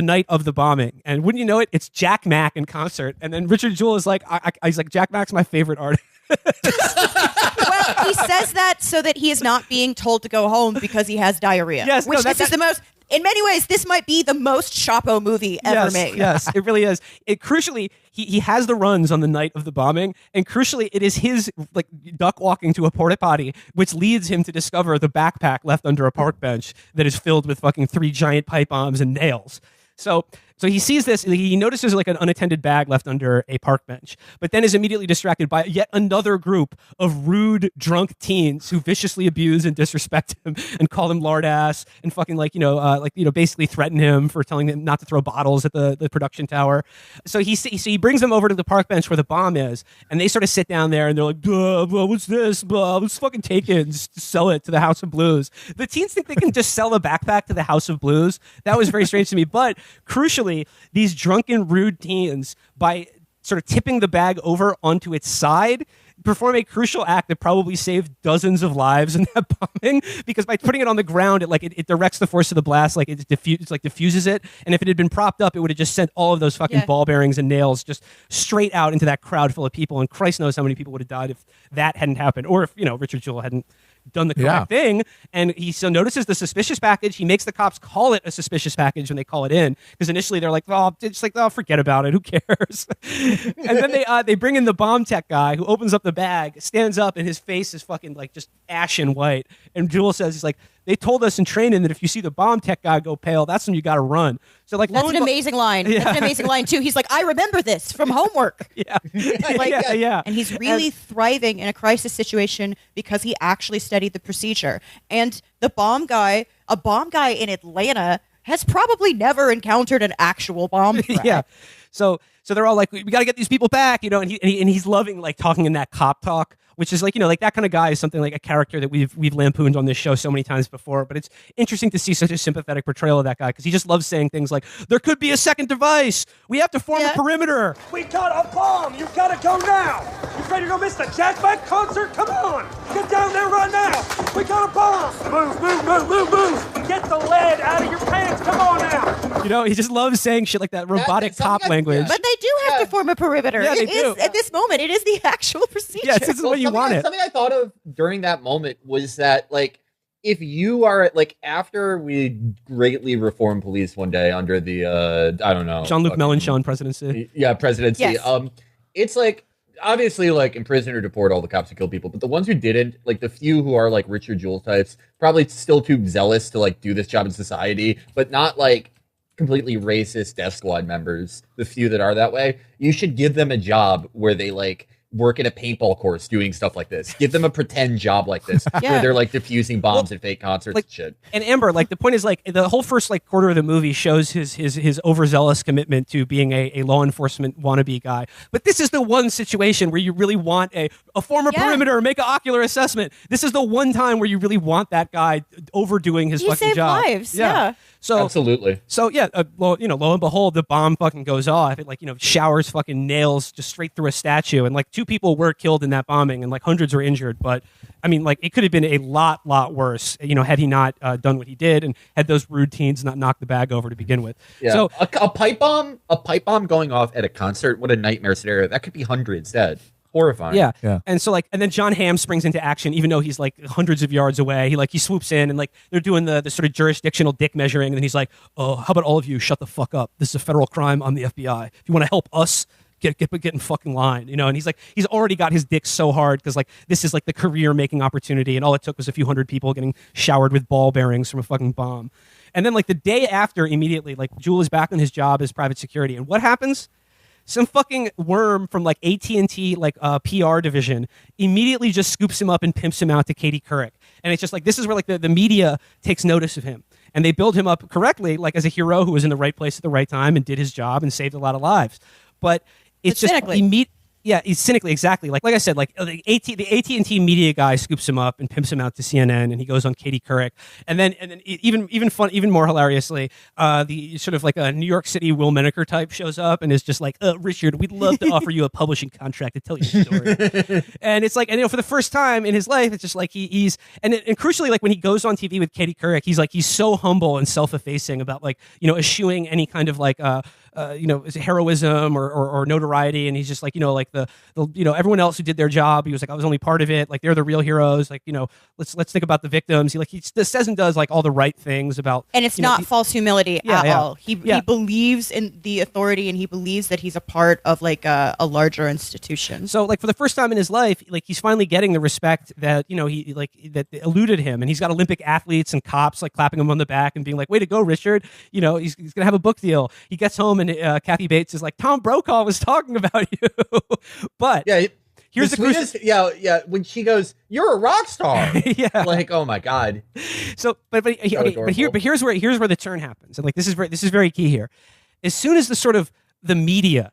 night of the bombing, and wouldn't you know it, it's Jack Mack in concert, and then Richard Jewell is like, he's like, Jack Mack's my favorite artist. Well, he says that so that he is not being told to go home because he has diarrhea. Yes, which this is the most. In many ways, this might be the most Chapo movie ever made. Yes, it really is. Crucially, he has the runs on the night of the bombing, and crucially, it is his like duck walking to a porta potty, which leads him to discover the backpack left under a park bench that is filled with fucking 3 giant pipe bombs and nails. So he sees this, he notices like an unattended bag left under a park bench, but then is immediately distracted by yet another group of rude, drunk teens who viciously abuse and disrespect him and call him lard ass and fucking basically threaten him for telling him not to throw bottles at the production tower. So he brings them over to the park bench where the bomb is, and they sort of sit down there and they're like, duh, blah, what's this? Blah, let's fucking take it and just sell it to the House of Blues. The teens think they can just sell a backpack to the House of Blues. That was very strange to me, but crucially, these drunken, rude teens, by sort of tipping the bag over onto its side, perform a crucial act that probably saved dozens of lives in that bombing, because by putting it on the ground, it directs the force of the blast, like it diffuses it, and if it had been propped up, it would have just sent all of those fucking ball bearings and nails just straight out into that crowd full of people, and Christ knows how many people would have died if that hadn't happened, or if Richard Jewell hadn't done the correct thing. And he so notices the suspicious package. He makes the cops call it a suspicious package when they call it in, because initially they're like, forget about it, who cares? And then they bring in the bomb tech guy, who opens up the bag, stands up, and his face is fucking like just ashen white. And Jewell says, he's like, they told us in training that if you see the bomb tech guy go pale, that's when you got to run. So like, that's an amazing line. Yeah. That's an amazing line too. He's like, I remember this from homework. Yeah. And he's really thriving in a crisis situation because he actually studied the procedure. And a bomb guy in Atlanta has probably never encountered an actual bomb threat. Yeah. So they're all like, we got to get these people back, and he's loving like talking in that cop talk, which is like, like that kind of guy is something like a character that we've lampooned on this show so many times before, but it's interesting to see such a sympathetic portrayal of that guy, because he just loves saying things like, there could be a second device. We have to form a perimeter. We got a bomb. You got to go now. You ready to go miss the Jack Mack concert? Come on. Get down there right now. We got a bomb. Move. Get the lead out of your pants. Come on now. He just loves saying shit like that robotic cop language. But they do have to form a perimeter. Yeah, they do. At this moment, it is the actual procedure. Yeah, this is what you want it. Something I thought of during that moment was that, like, if you are, like, after we greatly reformed police one day under the, I don't know. Jean-Luc Mélenchon presidency. Yeah, presidency. Yes. It's like, obviously, like, imprison or deport all the cops who kill people, but the ones who didn't, like, the few who are, like, Richard Jewell types, probably still too zealous to, like, do this job in society, but not, like, completely racist Death Squad members, the few that are that way, you should give them a job where they, like, work at a paintball course doing stuff like this. Give them a pretend job like this where they're like diffusing bombs at fake concerts and shit. And Amber, like the point is like the whole first like quarter of the movie shows his overzealous commitment to being a law enforcement wannabe guy. But this is the one situation where you really want a former perimeter, make an ocular assessment. This is the one time where you really want that guy overdoing his fucking job. Lives. Yeah. So absolutely. So yeah, lo and behold, the bomb fucking goes off. It showers fucking nails just straight through a statue, and like 2 people were killed in that bombing, and like hundreds were injured. But I mean, like it could have been a lot worse, had he not done what he did and had those rude teens not knocked the bag over to begin with. Yeah. So a pipe bomb going off at a concert. What a nightmare scenario. That could be hundreds dead. Horrifying. Yeah. And so and then John Hamm springs into action, even though he's like hundreds of yards away. He swoops in, and like they're doing the sort of jurisdictional dick measuring, and then he's like, "Oh, how about all of you shut the fuck up? This is a federal crime. I'm the FBI. If you want to help us, get in fucking line." And he's like, he's already got his dick so hard because like this is like the career making opportunity, and all it took was a few hundred people getting showered with ball bearings from a fucking bomb. And then like the day after, immediately, like Jewell is back on his job as private security, and what happens? some fucking worm from like AT&T like PR division immediately just scoops him up and pimps him out to Katie Couric. And it's just like, this is where like the media takes notice of him. And they build him up correctly, like as a hero who was in the right place at the right time and did his job and saved a lot of lives. But it's just yeah, he's cynically, exactly. Like I said, like the AT&T media guy scoops him up and pimps him out to CNN, and he goes on Katie Couric, and then even more hilariously, the sort of like a New York City Will Menaker type shows up and is just like, Richard, we'd love to offer you a publishing contract to tell your story. And it's like, and for the first time in his life, it's just like he's and crucially, like when he goes on TV with Katie Couric, he's so humble and self-effacing about like eschewing any kind of like heroism or notoriety, and he's just like like the everyone else who did their job, he was like, I was only part of it, like they're the real heroes, like let's think about the victims. He says and does like all the right things about, and it's not false humility at all. He believes in the authority, and he believes that he's a part of like a larger institution. So like for the first time in his life, like he's finally getting the respect that he like that eluded him, and he's got Olympic athletes and cops like clapping him on the back and being like, way to go, Richard, he's gonna have a book deal. He gets home and Kathy Bates is like, Tom Brokaw was talking about you. But here's the crucial, when she goes, you're a rock star. Yeah, like, oh my god. So but here's where the turn happens, and like this is very key here. As soon as the media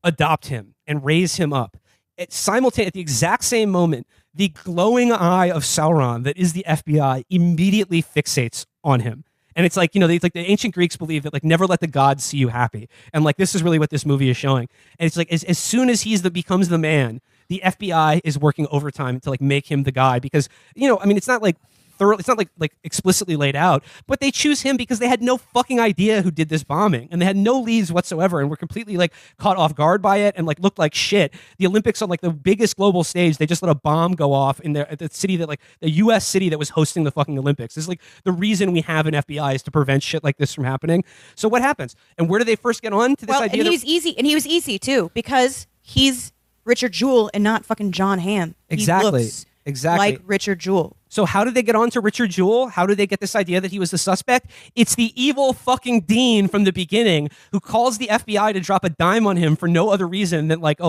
adopt him and raise him up, at the exact same moment, the glowing eye of Sauron that is the FBI immediately fixates on him. And it's like, the ancient Greeks believe that like never let the gods see you happy. And like this is really what this movie is showing. And it's like as soon as becomes the man, the FBI is working overtime to like make him the guy, because it's not like it's not like explicitly laid out, but they choose him because they had no fucking idea who did this bombing, and they had no leads whatsoever, and were completely like caught off guard by it, and like looked like shit. The Olympics on like the biggest global stage, they just let a bomb go off in the city that like the U.S. city that was hosting the fucking Olympics. This is like the reason we have an FBI, is to prevent shit like this from happening. So what happens? And where do they first get on to this idea? And he was easy too, because he's Richard Jewell and not fucking John Hamm. Exactly. He looks like Richard Jewell. So how did they get on to Richard Jewell? How did they get this idea that he was the suspect? It's the evil fucking dean from the beginning who calls the FBI to drop a dime on him for no other reason than like,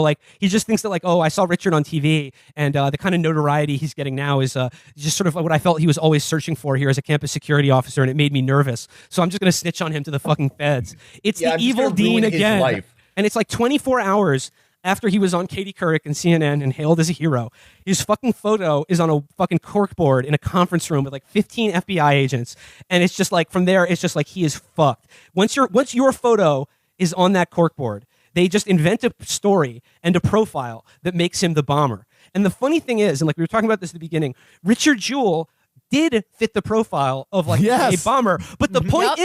he just thinks that like, I saw Richard on TV, and the kind of notoriety he's getting now is just sort of what I felt he was always searching for here as a campus security officer, and it made me nervous. So I'm just going to snitch on him to the fucking feds. It's the evil dean again. And it's like 24 hours after he was on Katie Couric and CNN and hailed as a hero. His fucking photo is on a fucking corkboard in a conference room with like 15 FBI agents. And it's just like, from there, it's just like, he is fucked. Once your photo is on that corkboard, they just invent a story and a profile that makes him the bomber. And the funny thing is, and like we were talking about this at the beginning, Richard Jewell did fit the profile of like a bomber. But the point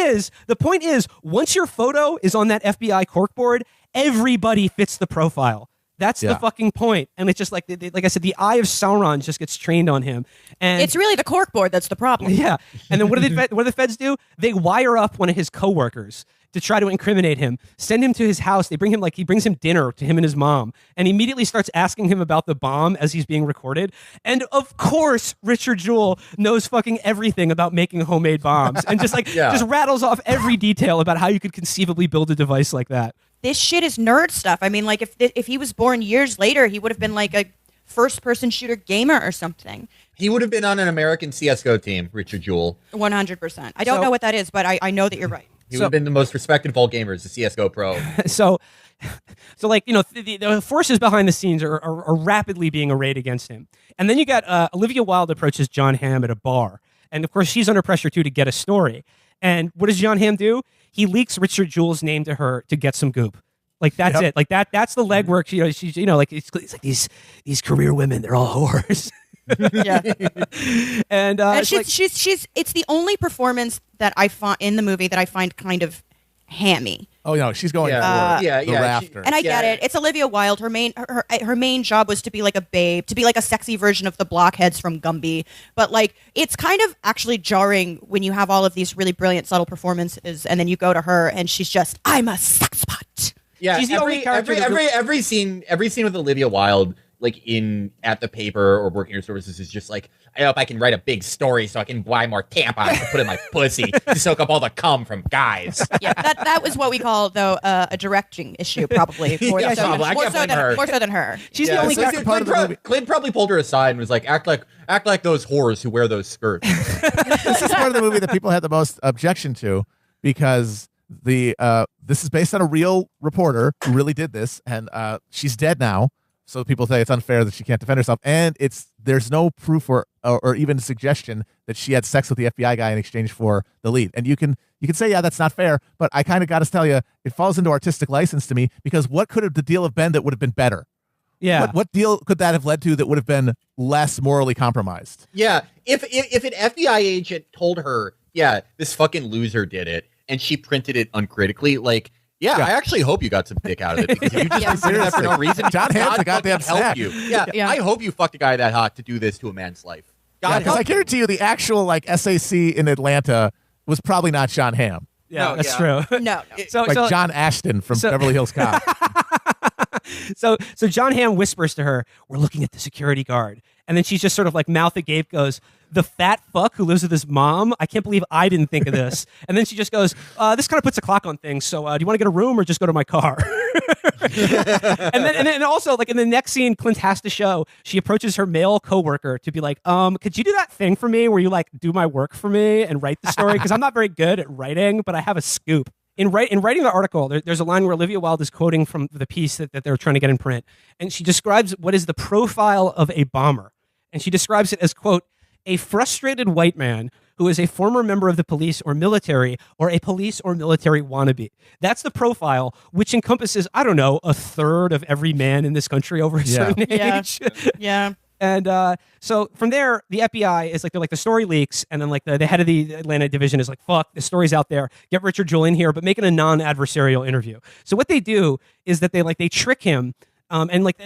is, once your photo is on that FBI corkboard, everybody fits the profile. That's the fucking point. And it's just like, like I said, the eye of Sauron just gets trained on him. And it's really the corkboard that's the problem. Yeah. And then what do the feds do? They wire up one of his coworkers to try to incriminate him, send him to his house. He brings him dinner to him and his mom, and immediately starts asking him about the bomb as he's being recorded. And of course, Richard Jewell knows fucking everything about making homemade bombs, and just like just rattles off every detail about how you could conceivably build a device like that. This shit is nerd stuff. I mean, like if he was born years later, he would have been like a first-person shooter gamer or something. He would have been on an American CSGO team, Richard Jewell. 100%. I don't know what that is, but I know that you're right. He would have been the most respected of all gamers, the CSGO pro. So like, the forces behind the scenes are rapidly being arrayed against him. And then you got Olivia Wilde approaches John Hamm at a bar. And of course, she's under pressure too to get a story. And what does John Hamm do? He leaks Richard Jewell's name to her to get some goop. Like that's it. Like that's the legwork. She's like it's like these career women, they're all whores. Yeah. And she's it's the only performance that I find in the movie that I find kind of hammy. Oh no, she's going for the rafter. And I get it. It's Olivia Wilde. Her main job was to be like a babe, to be like a sexy version of the blockheads from Gumby. But like, it's kind of actually jarring when you have all of these really brilliant, subtle performances, and then you go to her and she's just, I'm a sex bot. Yeah, she's the only character. Every scene with Olivia Wilde, like in at the paper or working your services is just like, I hope I can write a big story so I can buy more tampons to put in my pussy to soak up all the cum from guys. Yeah, that was what we call though a directing issue, probably more, Yeah, so, probably. I more, can't so blame her. than, more so than her. She's the only so character. part of the movie. Clint probably pulled her aside and was like, act like those whores who wear those skirts. This is part of the movie that people had the most objection to because this is based on a real reporter who really did this, and she's dead now. So people say it's unfair that she can't defend herself, and there's no proof or even suggestion that she had sex with the FBI guy in exchange for the lead. And you can say, yeah, that's not fair, but I kind of got to tell you, it falls into artistic license to me because what could have the deal have been that would have been better? Yeah. What deal could that have led to that would have been less morally compromised? Yeah, if an FBI agent told her, yeah, this fucking loser did it, and she printed it uncritically, like. Yeah, I actually hope you got some dick out of it because if you just did that for no reason, John Hamm's a goddamn help snack. you. Yeah, I hope you fucked a guy that hot to do this to a man's life. God Because I help you. guarantee you the actual like SAC in Atlanta was probably not John Hamm. Yeah, No, that's yeah. true. No. Like John Ashton from Beverly Hills Cop. So John Hamm whispers to her, "We're looking at the security guard," and then she's just sort of like mouth agape goes, "The fat fuck who lives with his mom? I can't believe I didn't think of this." And then she just goes, "This kind of puts a clock on things. So do you want to get a room or just go to my car?" and then also like in the next scene, Clint has to show she approaches her male coworker to be like, "Could you do that thing for me where you like do my work for me and write the story? Because I'm not very good at writing, but I have a scoop." In writing the article, there's a line where Olivia Wilde is quoting from the piece that they're trying to get in print, and she describes what is the profile of a bomber. And she describes it as, quote, "a frustrated white man who is a former member of the police or military or a police or military wannabe." That's the profile, which encompasses, I don't know, a third of every man in this country over a certain Yeah. age. Yeah. And so from there, the FBI is like, they're like, the story leaks, and then like the head of the Atlanta division is like, "Fuck, the story's out there. Get Richard Jewell in here, but make it a non-adversarial interview." So what they do is that they trick him. And like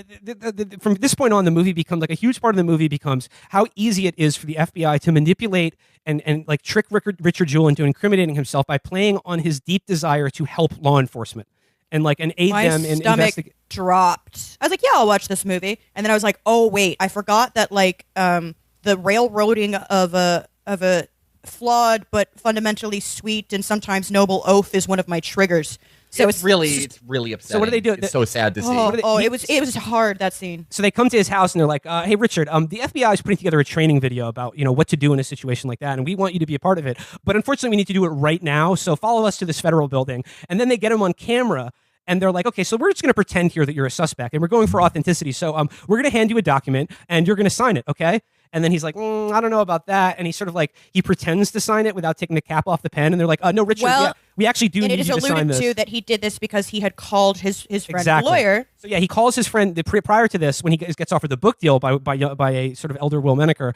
from this point on, the movie becomes like a huge part of the movie becomes how easy it is for the FBI to manipulate and like trick Richard Jewell into incriminating himself by playing on his deep desire to help law enforcement and aid My them in stomach investigating. dropped. I was like, yeah, I'll watch this movie. And then I was like, oh wait, I forgot that the railroading of a flawed but fundamentally sweet and sometimes noble oath is one of my triggers. So it's really upsetting. So what do they do? It's so sad to see. It was hard, that scene. So they come to his house and they're like, "Hey, Richard, the FBI is putting together a training video about what to do in a situation like that, and we want you to be a part of it. But unfortunately, we need to do it right now. So follow us to this federal building." And then they get him on camera. And they're like, "Okay, so we're just going to pretend here that you're a suspect, and we're going for authenticity. So we're going to hand you a document, and you're going to sign it, okay?" And then he's like, "I don't know about that." And he sort of like, he pretends to sign it without taking the cap off the pen. And they're like, "No, Richard, Well, we actually do And need it is you to sign alluded this." to that he did this because he had called his friend Exactly. lawyer. So yeah, he calls his friend prior to this when he gets offered the book deal by a sort of elder Will Menaker.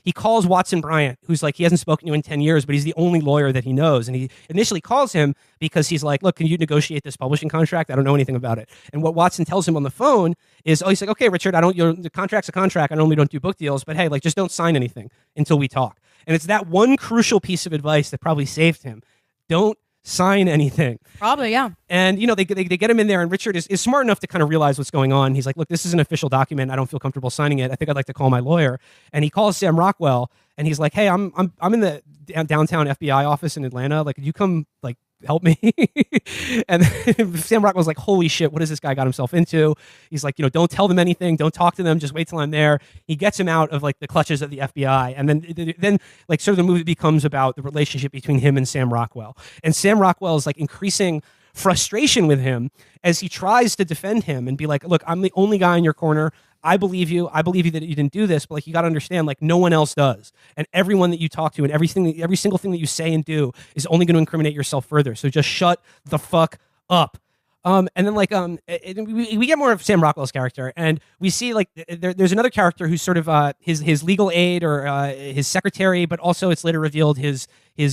He calls Watson Bryant, who's like, he hasn't spoken to in 10 years, but he's the only lawyer that he knows. And he initially calls him because he's like, "Look, can you negotiate this publishing contract? I don't know anything about it." And what Watson tells him on the phone is, he's like, "Okay, Richard, the contract's a contract. I normally don't do book deals, but hey, like, just don't sign anything until we talk." And it's that one crucial piece of advice that probably saved him. Don't sign anything. Probably, yeah. And, they get him in there, and Richard is smart enough to kind of realize what's going on. He's like, "Look, this is an official document. I don't feel comfortable signing it. I think I'd like to call my lawyer." And he calls Sam Rockwell, and he's like, "Hey, I'm in the downtown FBI office in Atlanta. Like, could you come, like, help me?" And Sam Rockwell's like, "Holy shit, what has this guy got himself into?" He's like, "Don't tell them anything. Don't talk to them. Just wait till I'm there." He gets him out of like the clutches of the FBI. And then like sort of the movie becomes about the relationship between him and Sam Rockwell. And Sam Rockwell is like increasing frustration with him as he tries to defend him and be like, "Look, I'm the only guy in your corner. I believe you. I believe you that you didn't do this, but like you got to understand, like no one else does, and everyone that you talk to and every single thing that you say and do is only going to incriminate yourself further. So just shut the fuck up." And then like we get more of Sam Rockwell's character, and we see like there's another character who's sort of his legal aide or his secretary, but also it's later revealed his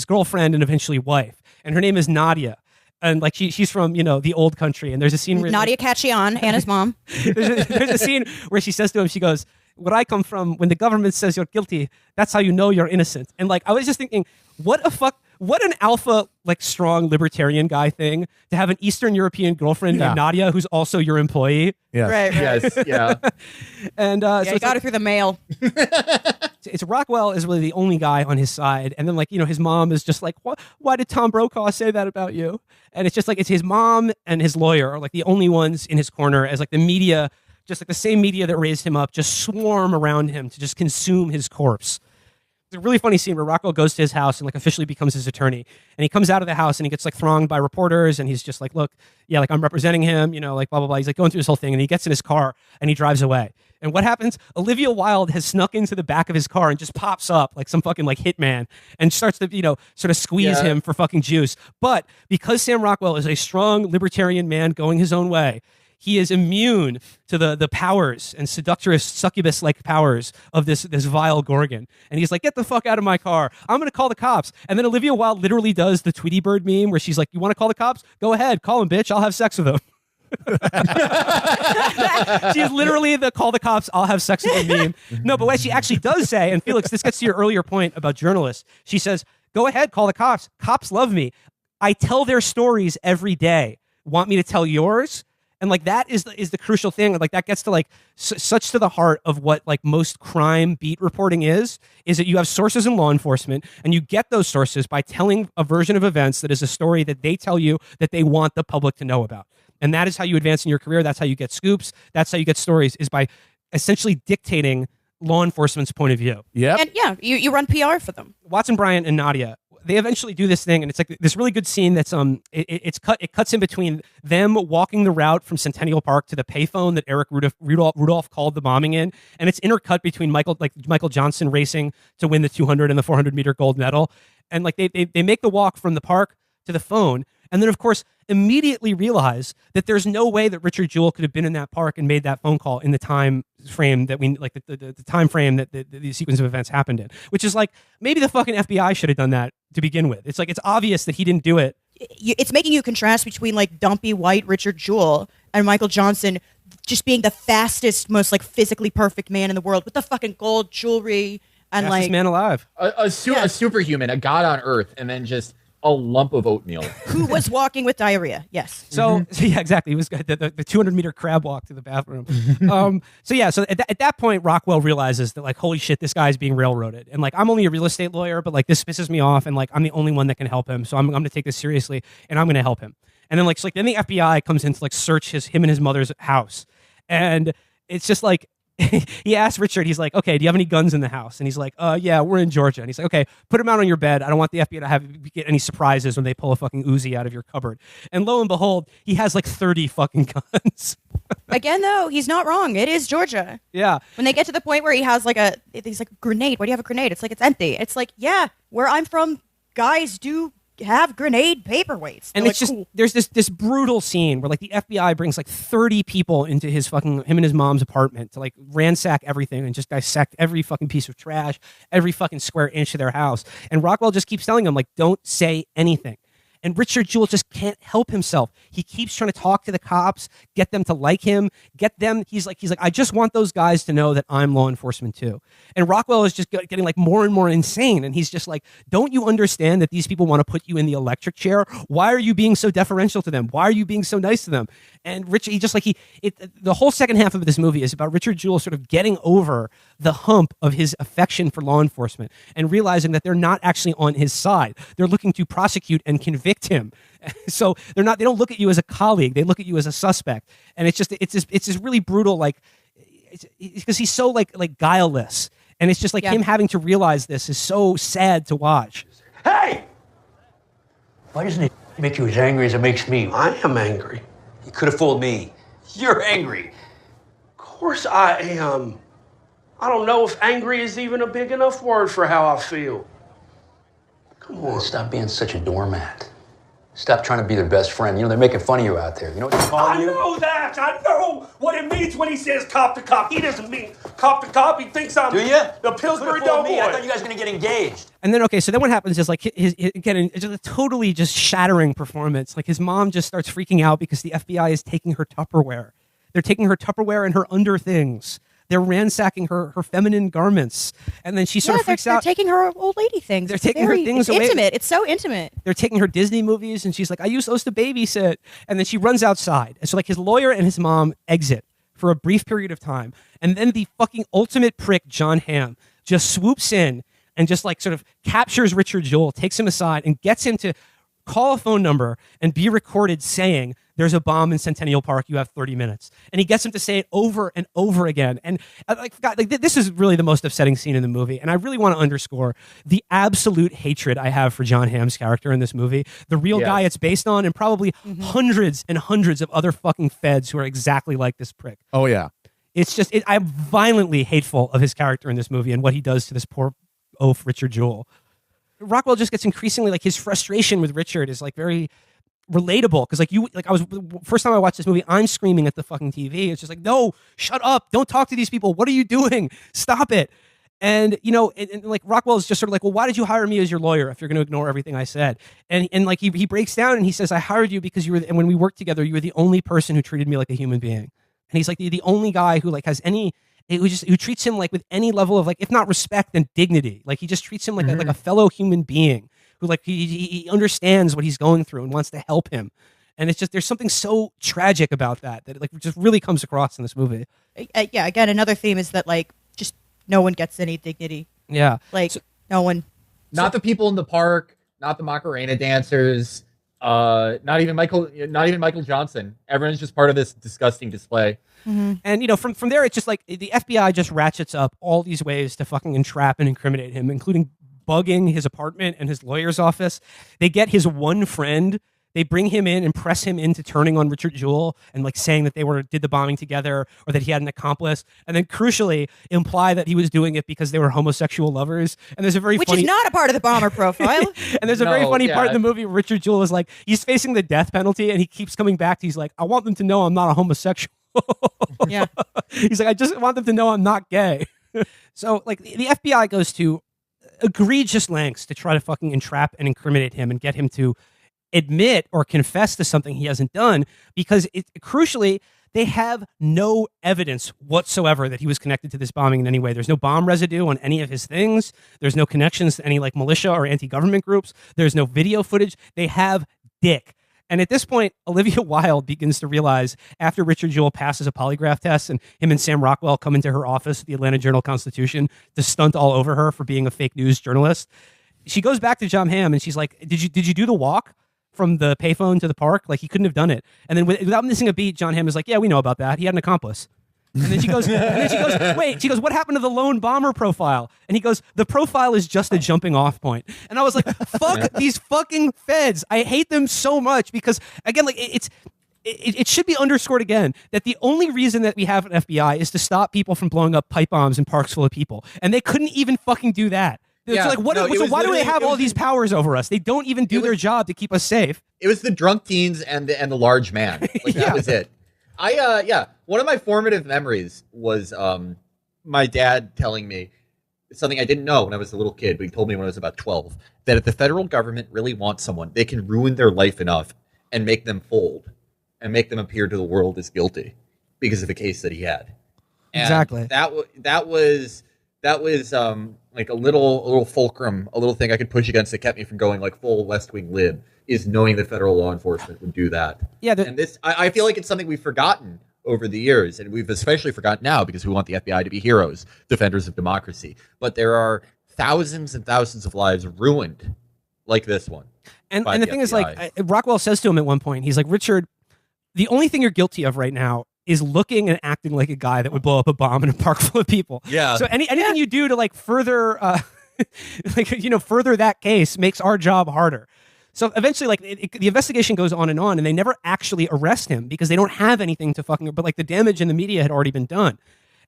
girlfriend and eventually wife, and her name is Nadia. And like she's from the old country, and the's a scene where Nadia Kachian, Hannah's mom. there's a scene where she says to him, she goes, "Where I come from, when the government says you're guilty, that's how you know you're innocent." And like I was just thinking, what what an alpha, like strong libertarian guy thing to have an Eastern European girlfriend named Nadia who's also your employee. Yes. Right. Yes, yeah. And Yeah, so you it's got it through the mail. it's Rockwell is really the only guy on his side, and then like his mom is just like, why did Tom Brokaw say that about you? And it's just like it's his mom and his lawyer are like the only ones in his corner, as like the media, just like the same media that raised him up, just swarm around him to just consume his corpse. It's a really funny scene where Rockwell goes to his house and like officially becomes his attorney, and he comes out of the house and he gets like thronged by reporters, and he's just like, look, yeah, like I'm representing him, like blah blah blah. He's like going through this whole thing, and he gets in his car and he drives away. And what happens? Olivia Wilde has snuck into the back of his car and just pops up like some fucking like hitman and starts to sort of squeeze him for fucking juice. But because Sam Rockwell is a strong libertarian man going his own way, he is immune to the powers and seductress succubus-like powers of this vile Gorgon. And he's like, get the fuck out of my car. I'm going to call the cops. And then Olivia Wilde literally does the Tweety Bird meme where she's like, you want to call the cops? Go ahead. Call him, bitch. I'll have sex with him. She's literally the call the cops, I'll have sex with him meme. No, but what she actually does say, and Felix, this gets to your earlier point about journalists. She says, go ahead, call the cops. Cops love me. I tell their stories every day. Want me to tell yours? And like that is the crucial thing. Like that gets to like such to the heart of what like most crime beat reporting is that you have sources in law enforcement, and you get those sources by telling a version of events that is a story that they tell you that they want the public to know about. And that is how you advance in your career. That's how you get scoops. That's how you get stories, is by essentially dictating law enforcement's point of view. Yep. And yeah, you run PR for them. Watson Bryant and Nadia, they eventually do this thing, and it's like this really good scene that's it cuts in between them walking the route from Centennial Park to the payphone that Eric Rudolph called the bombing in, and it's intercut between Michael Johnson racing to win the 200 and the 400 meter gold medal, and like they make the walk from the park to the phone, and then of course immediately realize that there's no way that Richard Jewell could have been in that park and made that phone call in the time frame that we like the time frame that the sequence of events happened in, which is like maybe the fucking FBI should have done that to begin with. It's like it's obvious that he didn't do it. It's making you contrast between like dumpy white Richard Jewell and Michael Johnson just being the fastest, most like physically perfect man in the world with the fucking gold jewelry and Fastest like man alive. A superhuman, a god on earth, and then just a lump of oatmeal. who was walking with diarrhea. Yes. So yeah, exactly. It was the 200 meter crab walk to the bathroom. So at that point, Rockwell realizes that like, holy shit, this guy's being railroaded, and like I'm only a real estate lawyer, but like this pisses me off, and like I'm the only one that can help him, so I'm going to take this seriously, and I'm going to help him. And then then the FBI comes in to like search him and his mother's house, and it's just like. He asked Richard, he's like, okay, do you have any guns in the house? And he's like, yeah, we're in Georgia. And he's like, okay, put them out on your bed. I don't want the FBI to get any surprises when they pull a fucking Uzi out of your cupboard. And lo and behold, he has like 30 fucking guns. Again, though, he's not wrong. It is Georgia. Yeah. When they get to the point where he's like a grenade. Why do you have a grenade? It's like, it's empty. It's like, yeah, where I'm from, guys do have grenade paperweights. And They're it's like, just cool. there's this brutal scene where like the FBI brings like 30 people into him and his mom's apartment to like ransack everything and just dissect every fucking piece of trash, every fucking square inch of their house. And Rockwell just keeps telling them like, don't say anything. And Richard Jewell just can't help himself. He keeps trying to talk to the cops, get them to like him, get them. He's like, I just want those guys to know that I'm law enforcement too. And Rockwell is just getting like more and more insane. And he's just like, don't you understand that these people want to put you in the electric chair? Why are you being so deferential to them? Why are you being so nice to them? And Richard, the whole second half of this movie is about Richard Jewell sort of getting over the hump of his affection for law enforcement and realizing that they're not actually on his side. They're looking to prosecute and convict him. So they don't look at you as a colleague. They look at you as a suspect. And it's this really brutal, like, because he's so like guileless. And it's just like him having to realize this is so sad to watch. Hey! Why doesn't it make you as angry as it makes me? I am angry. You could have fooled me. You're angry. Of course I am. I don't know if angry is even a big enough word for how I feel. Come on. Stop being such a doormat. Stop trying to be their best friend. You know, they're making fun of you out there. You know what they're calling I you? know that. I know what it means when he says cop to cop. He doesn't mean cop to cop. He thinks I'm Do you? the Pillsbury Could've fooled me. I thought Doughboy. you guys were going to get engaged. And then, okay, so then what happens is like again, it's just a totally just shattering performance. Like his mom just starts freaking out because the FBI is taking her Tupperware. They're taking her Tupperware and her under things They're ransacking her feminine garments, and then she sort of freaks they're out. taking her old lady things. They're It's taking her things it's away. Intimate. It's so intimate. They're taking her Disney movies, and she's like, I use those to babysit. And then she runs outside. And so like his lawyer and his mom exit for a brief period of time. And then the fucking ultimate prick, John Hamm, just swoops in and just like sort of captures Richard Jewell, takes him aside, and gets him to call a phone number and be recorded saying, there's a bomb in Centennial Park, you have 30 minutes. And he gets him to say it over and over again. And this is really the most upsetting scene in the movie. And I really want to underscore the absolute hatred I have for John Hamm's character in this movie. The real guy it's based on, and probably hundreds and hundreds of other fucking feds who are exactly like this prick. Oh, yeah. It's just, I'm violently hateful of his character in this movie and what he does to this poor oaf Richard Jewell. Rockwell just gets increasingly, like, his frustration with Richard is like very relatable, because I was first time I watched this movie, I'm screaming at the fucking TV. It's just like, no, shut up, don't talk to these people, what are you doing, stop it. And and like Rockwell is just sort of like, well, why did you hire me as your lawyer if you're going to ignore everything I said? And like he breaks down and he says, I hired you because and when we worked together, you were the only person who treated me like a human being. And he's like the only guy who like has any, who treats him like with any level of, like, if not respect, then dignity. Like he just treats him like like a fellow human being who, like, he understands what he's going through and wants to help him. And it's just, there's something so tragic about that like just really comes across in this movie. Yeah, again, another theme is that, like, just no one gets any dignity. Yeah. Like, no one. Not the people in the park, not the Macarena dancers, not even Michael Johnson. Everyone's just part of this disgusting display. And from there, it's just like the FBI just ratchets up all these ways to fucking entrap and incriminate him, including bugging his apartment and his lawyer's office. They get his one friend, they bring him in and press him into turning on Richard Jewell and like saying that they did the bombing together or that he had an accomplice, and then crucially imply that he was doing it because they were homosexual lovers. And there's a very Which funny is not a part of the bomber profile. and there's a very funny part in the movie where Richard Jewell is like, he's facing the death penalty and he keeps coming back to, he's like, I want them to know I'm not a homosexual. Yeah. He's like, I just want them to know I'm not gay. So like the FBI goes to egregious lengths to try to fucking entrap and incriminate him and get him to admit or confess to something he hasn't done, because crucially, they have no evidence whatsoever that he was connected to this bombing in any way. There's no bomb residue on any of his things. There's no connections to any like militia or anti-government groups. There's no video footage. They have dick. And at this point, Olivia Wilde begins to realize, after Richard Jewell passes a polygraph test and him and Sam Rockwell come into her office at the Atlanta Journal-Constitution to stunt all over her for being a fake news journalist, she goes back to John Hamm and she's like, did you do the walk from the payphone to the park? Like, he couldn't have done it. And then without missing a beat, John Hamm is like, yeah, we know about that. He had an accomplice. And then she goes, wait, she goes, what happened to the lone bomber profile? And he goes, the profile is just a jumping off point. And I was like, fuck these fucking feds. I hate them so much because, again, like it should be underscored again that the only reason that we have an FBI is to stop people from blowing up pipe bombs in parks full of people. And they couldn't even fucking do that. Yeah, so like, why do they have all these powers over us? They don't even do their job to keep us safe. It was the drunk teens and the large man. Like, that was it. One of my formative memories was my dad telling me something I didn't know when I was a little kid, but he told me when I was about 12, that if the federal government really wants someone, they can ruin their life enough and make them fold and make them appear to the world as guilty because of a case that he had. And exactly. That was like a little fulcrum, a little thing I could push against that kept me from going like full West Wing lib, is knowing that federal law enforcement would do that. Yeah, and this, I feel like it's something we've forgotten over the years, and we've especially forgotten now because we want the FBI to be heroes, defenders of democracy. But there are thousands and thousands of lives ruined like this one. And the thing is, like, Rockwell says to him at one point, he's like, Richard, the only thing you're guilty of right now is looking and acting like a guy that would blow up a bomb in a park full of people. Yeah. So anything you do to like further, further that case makes our job harder. So eventually, like, the investigation goes on, and they never actually arrest him because they don't have anything to fucking. But like, the damage in the media had already been done.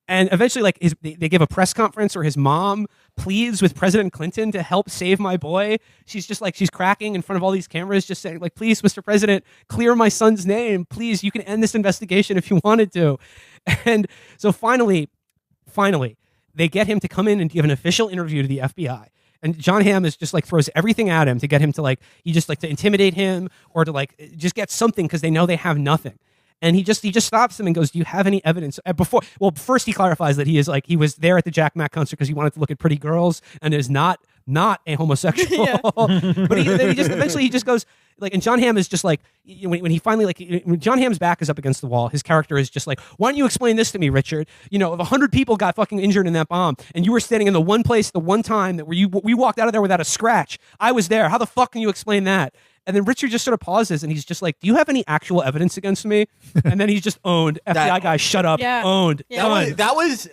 And eventually, like, they give a press conference, or his mom pleads with President Clinton to help save my boy. She's just like, she's cracking in front of all these cameras, just saying, like, please, Mr. President, clear my son's name. Please, you can end this investigation if you wanted to. And so finally, they get him to come in and give an official interview to the FBI. And John Hamm is just like throws everything at him to get him to like, he just like to intimidate him or to like just get something because they know they have nothing. And he just stops him and goes, "Do you have any evidence?" First he clarifies that he was there at the Jack Mack concert because he wanted to look at pretty girls and is not a homosexual. But then he just goes like, and John Hamm is just like, when he finally when John Hamm's back is up against the wall, his character is just like, "Why don't you explain this to me, Richard? If 100 people got fucking injured in that bomb and you were standing in the one place, the one time that we walked out of there without a scratch, I was there. How the fuck can you explain that?" And then Richard just sort of pauses and he's just like, "Do you have any actual evidence against me?" And then he's just owned. FBI guy, shut up. Yeah. Owned. Yeah. That was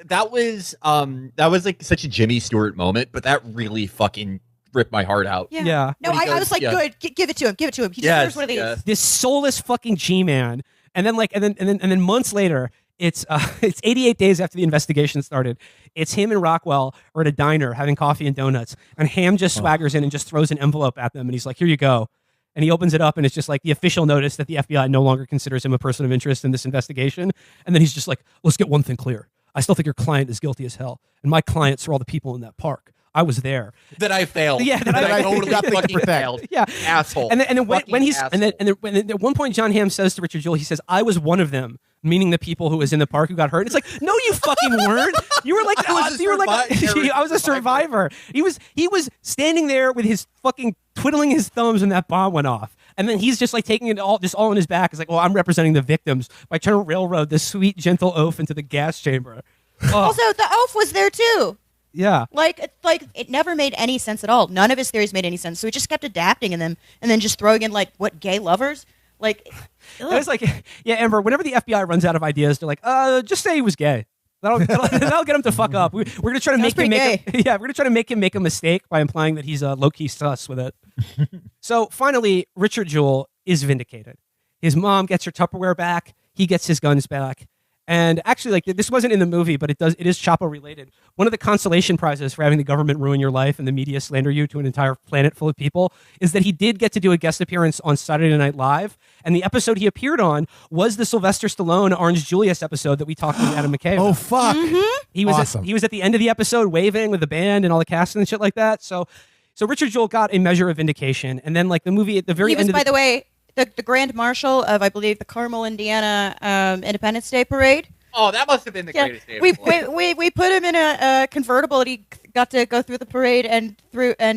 like such a Jimmy Stewart moment, but that really fucking ripped my heart out. Yeah. No, I was like, good. Give it to him. Give it to him. He deserves one of these. This soulless fucking G-man. And then months later, it's 88 days after the investigation started. It's him and Rockwell are at a diner having coffee and donuts, and Hamm just swaggers in and just throws an envelope at them, and he's like, "Here you go." And he opens it up, and it's just like the official notice that the FBI no longer considers him a person of interest in this investigation. And then he's just like, "Let's get one thing clear. I still think your client is guilty as hell, and my clients are all the people in that park. I was there." That I failed. Yeah, that I totally fucking failed. Yeah, asshole. And then at one point John Hamm says to Richard Jewell, he says, "I was one of them," meaning the people who was in the park who got hurt. And it's like, no, you fucking weren't. You were like, I was a survivor. He was standing there with his fucking twiddling his thumbs when that bomb went off. And then he's just like taking it all on his back. It's like, well, I'm representing the victims by trying to railroad this sweet, gentle oaf into the gas chamber. Also, the oaf was there too. Yeah. Like it never made any sense at all. None of his theories made any sense. So he just kept adapting in them and then just throwing in like, what, gay lovers? Like, it was like, yeah, Amber, whenever the FBI runs out of ideas, they're like, just say he was gay. That'll get him to fuck up. We're gonna try to make him we're gonna try to make him make a mistake by implying that he's low-key sus with it. So finally, Richard Jewell is vindicated. His mom gets her Tupperware back. He gets his guns back. And actually, like, this wasn't in the movie, but it is Chapo related. One of the consolation prizes for having the government ruin your life and the media slander you to an entire planet full of people is that he did get to do a guest appearance on Saturday Night Live. And the episode he appeared on was the Sylvester Stallone Orange Julius episode that we talked to Adam McKay about. Oh, fuck. Mm-hmm. He was awesome. he was at the end of the episode waving with the band and all the cast and shit like that. So Richard Jewell got a measure of vindication. And then, like, the movie at the very end of by the way, the Grand Marshal of, I believe, the Carmel, Indiana Independence Day Parade. Oh, that must have been the greatest day. We put him in a convertible, and he got to go through the parade and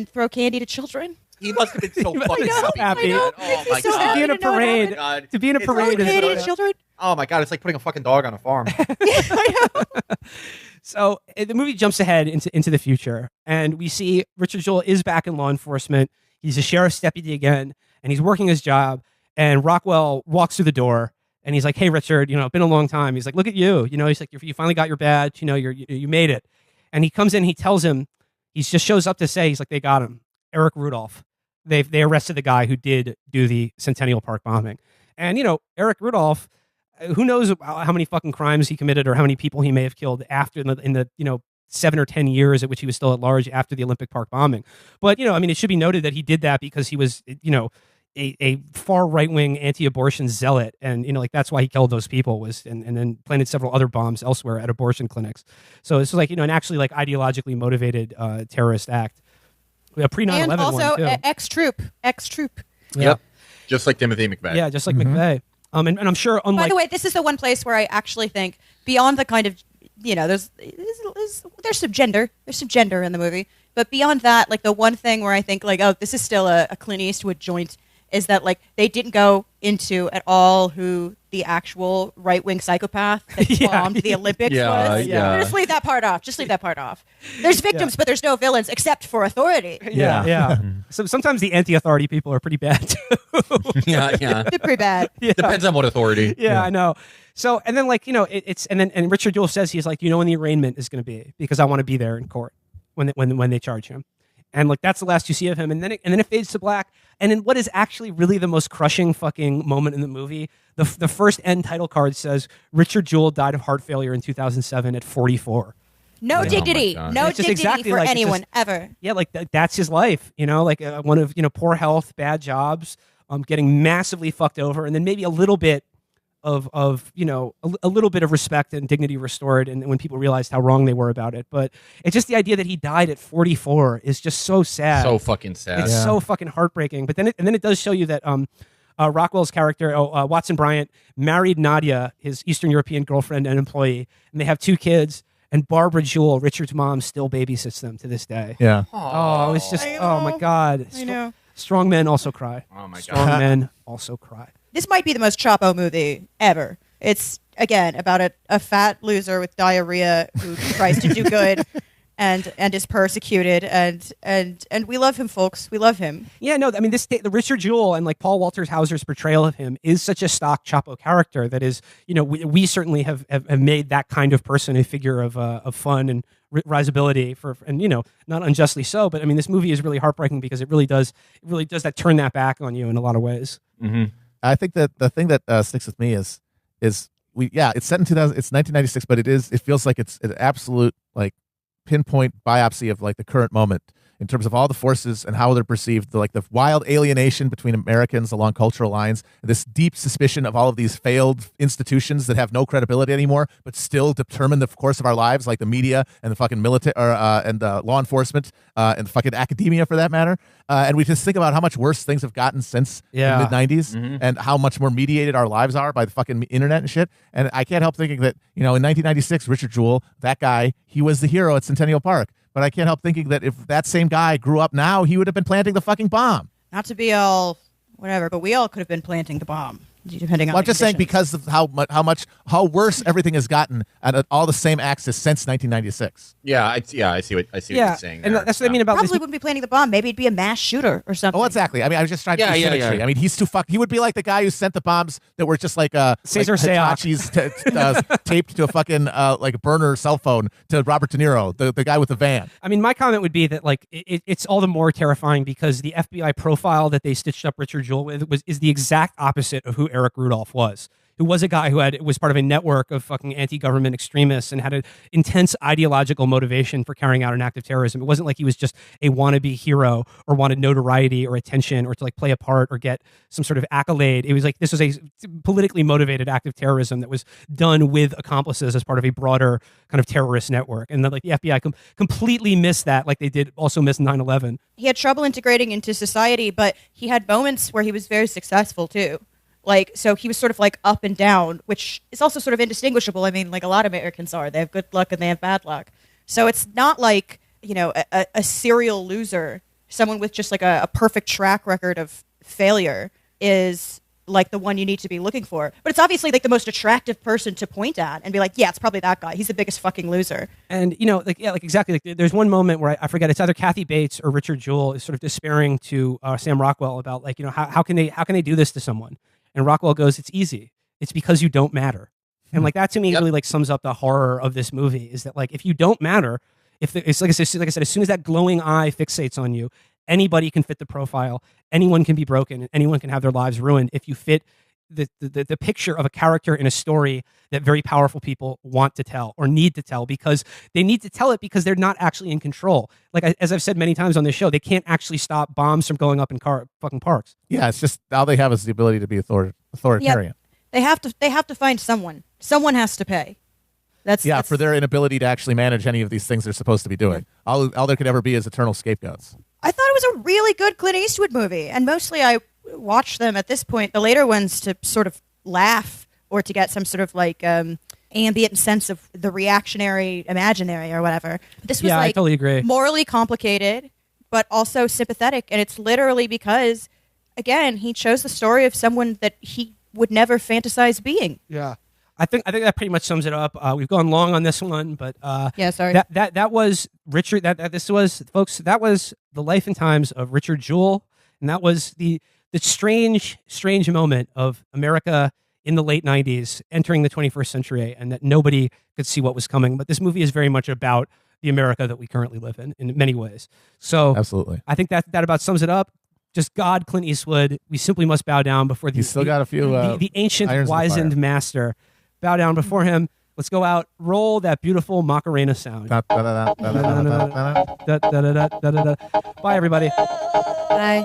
throw candy to children. He must have been so fucking happy. Oh my so god! To be in a parade, to be in a parade, candy to children. Oh my god! It's like putting a fucking dog on a farm. I know. So the movie jumps ahead into the future, and we see Richard Jewell is back in law enforcement. He's a sheriff's deputy again, and he's working his job. And Rockwell walks through the door. And he's like, "Hey, Richard, it's been a long time." He's like, "Look at you. He's like, you finally got your badge. You made it." And he comes in, he tells him, he just shows up to say, he's like, "They got him. Eric Rudolph. They arrested the guy who did do the Centennial Park bombing." And, Eric Rudolph, who knows how many fucking crimes he committed or how many people he may have killed after in the 7 or 10 years at which he was still at large after the Olympic Park bombing. But, it should be noted that he did that because he was, a far right-wing anti-abortion zealot, and that's why he killed those people and then planted several other bombs elsewhere at abortion clinics. So this was like an actually like ideologically motivated terrorist act. Pre 9/11 and also one too. ex-troop. Yep, just like Timothy McVeigh. Yeah, just like McVeigh. And I'm sure. By the way, this is the one place where I actually think beyond the kind of there's some gender in the movie, but beyond that, like the one thing where I think like, oh, this is still a Clint Eastwood joint. Is that like they didn't go into at all who the actual right-wing psychopath that bombed the Olympics was? Yeah. Just leave that part off. There's victims, but there's no villains except for authority. Yeah. So sometimes the anti-authority people are pretty bad too. yeah. They're pretty bad. Yeah. Depends on what authority. Yeah, I know. So and then like and Richard Jewell says he's like, when the arraignment is going to be, because I want to be there in court when they charge him. And like that's the last you see of him, and then it fades to black. And in what is actually really the most crushing fucking moment in the movie, the first end title card says Richard Jewell died of heart failure in 2007 at 44. No dignity, no it's just dignity exactly for like, anyone ever. Yeah, like that's his life. Like one of poor health, bad jobs, getting massively fucked over, and then maybe a little bit of a little bit of respect and dignity restored, and when people realized how wrong they were about it. But it's just the idea that he died at 44 is just so sad. So fucking sad. It's so fucking heartbreaking. But then it does show you that Rockwell's character, Watson Bryant, married Nadia, his Eastern European girlfriend and employee, and they have 2 kids. And Barbara Jewell, Richard's mom, still babysits them to this day. Yeah. Oh, it was just, oh my God. I know. Strong men also cry. Oh my Strong God. men also cry. This might be the most Chapo movie ever. It's, again, about a fat loser with diarrhea who tries to do good and is persecuted. And we love him, folks. We love him. Yeah, no, I mean, the Richard Jewell and like Paul Walter Hauser's portrayal of him is such a stock Chapo character that is, we certainly have made that kind of person a figure of fun and risibility and not unjustly so. But I mean, this movie is really heartbreaking because it really does that turn that back on you in a lot of ways. Mm-hmm. I think that the thing that sticks with me is it's set in 2000. It's 1996, but it feels like it's an absolute like pinpoint biopsy of like the current moment in terms of all the forces and how they're perceived, the wild alienation between Americans along cultural lines, this deep suspicion of all of these failed institutions that have no credibility anymore, but still determine the course of our lives, like the media and the fucking military and law enforcement and fucking academia for that matter. And we just think about how much worse things have gotten since the mid 90s and how much more mediated our lives are by the fucking internet and shit. And I can't help thinking that, in 1996, Richard Jewell, that guy, he was the hero at Centennial Park. But I can't help thinking that if that same guy grew up now, he would have been planting the fucking bomb. Not to be all whatever, but we all could have been planting the bomb, depending on. Well, I'm just saying because of how worse everything has gotten at all the same axis since 1996. I see what you're saying. And there. that's what I mean about Probably this. wouldn't be planting the bomb. Maybe it'd be a mass shooter or something. Oh, exactly. I mean, I was just trying to do symmetry. I mean, he's too fucked. He would be like the guy who sent the bombs that were just like Cesar Hitachis taped to a fucking like burner cell phone to Robert De Niro, the guy with the van. I mean, my comment would be that like it's all the more terrifying because the FBI profile that they stitched up Richard Jewell with is the exact opposite of who Eric Rudolph was. Who was a guy who was part of a network of fucking anti-government extremists and had an intense ideological motivation for carrying out an act of terrorism. It wasn't like he was just a wannabe hero or wanted notoriety or attention or to like play a part or get some sort of accolade. It was like this was a politically motivated act of terrorism that was done with accomplices as part of a broader kind of terrorist network. And then like the FBI completely missed that, like they did also miss 9/11. He had trouble integrating into society, but he had moments where he was very successful too. Like, so he was sort of like up and down, which is also sort of indistinguishable. I mean, like a lot of Americans are. They have good luck and they have bad luck. So it's not like, a serial loser, someone with just like a perfect track record of failure is like the one you need to be looking for. But it's obviously like the most attractive person to point at and be like, yeah, it's probably that guy. He's the biggest fucking loser. And, exactly. Like, there's one moment where I forget, it's either Kathy Bates or Richard Jewell is sort of despairing to Sam Rockwell about like, how can they do this to someone? And Rockwell goes, it's easy. It's because you don't matter. And like that to me really like sums up the horror of this movie is that like if you don't matter, it's like I said, as soon as that glowing eye fixates on you, anybody can fit the profile, anyone can be broken, and anyone can have their lives ruined if you fit the picture of a character in a story that very powerful people want to tell or need to tell because they need to tell it because they're not actually in control. Like as I've said many times on this show, they can't actually stop bombs from going up in fucking parks. Yeah, it's just all they have is the ability to be authoritarian. Yep. They have to find someone. Someone has to pay. That's for their inability to actually manage any of these things they're supposed to be doing. All there could ever be is eternal scapegoats. I thought it was a really good Clint Eastwood movie, and mostly I watch them at this point, the later ones, to sort of laugh or to get some sort of like ambient sense of the reactionary imaginary or whatever. This was I totally agree. Morally complicated, but also sympathetic, and it's literally because, again, he chose the story of someone that he would never fantasize being. Yeah. I think that pretty much sums it up. We've gone long on this one, but sorry. That was Richard. This was, folks. That was the life and times of Richard Jewell, and that was the strange moment of America in the late 90s, entering the 21st century, and that nobody could see what was coming. But this movie is very much about the America that we currently live in many ways. So absolutely, I think that about sums it up. Just God, Clint Eastwood. We simply must bow down before He's still got a few the ancient, wizened master. Bow down before him. Let's go out. Roll that beautiful Macarena sound. Bye, everybody. Bye.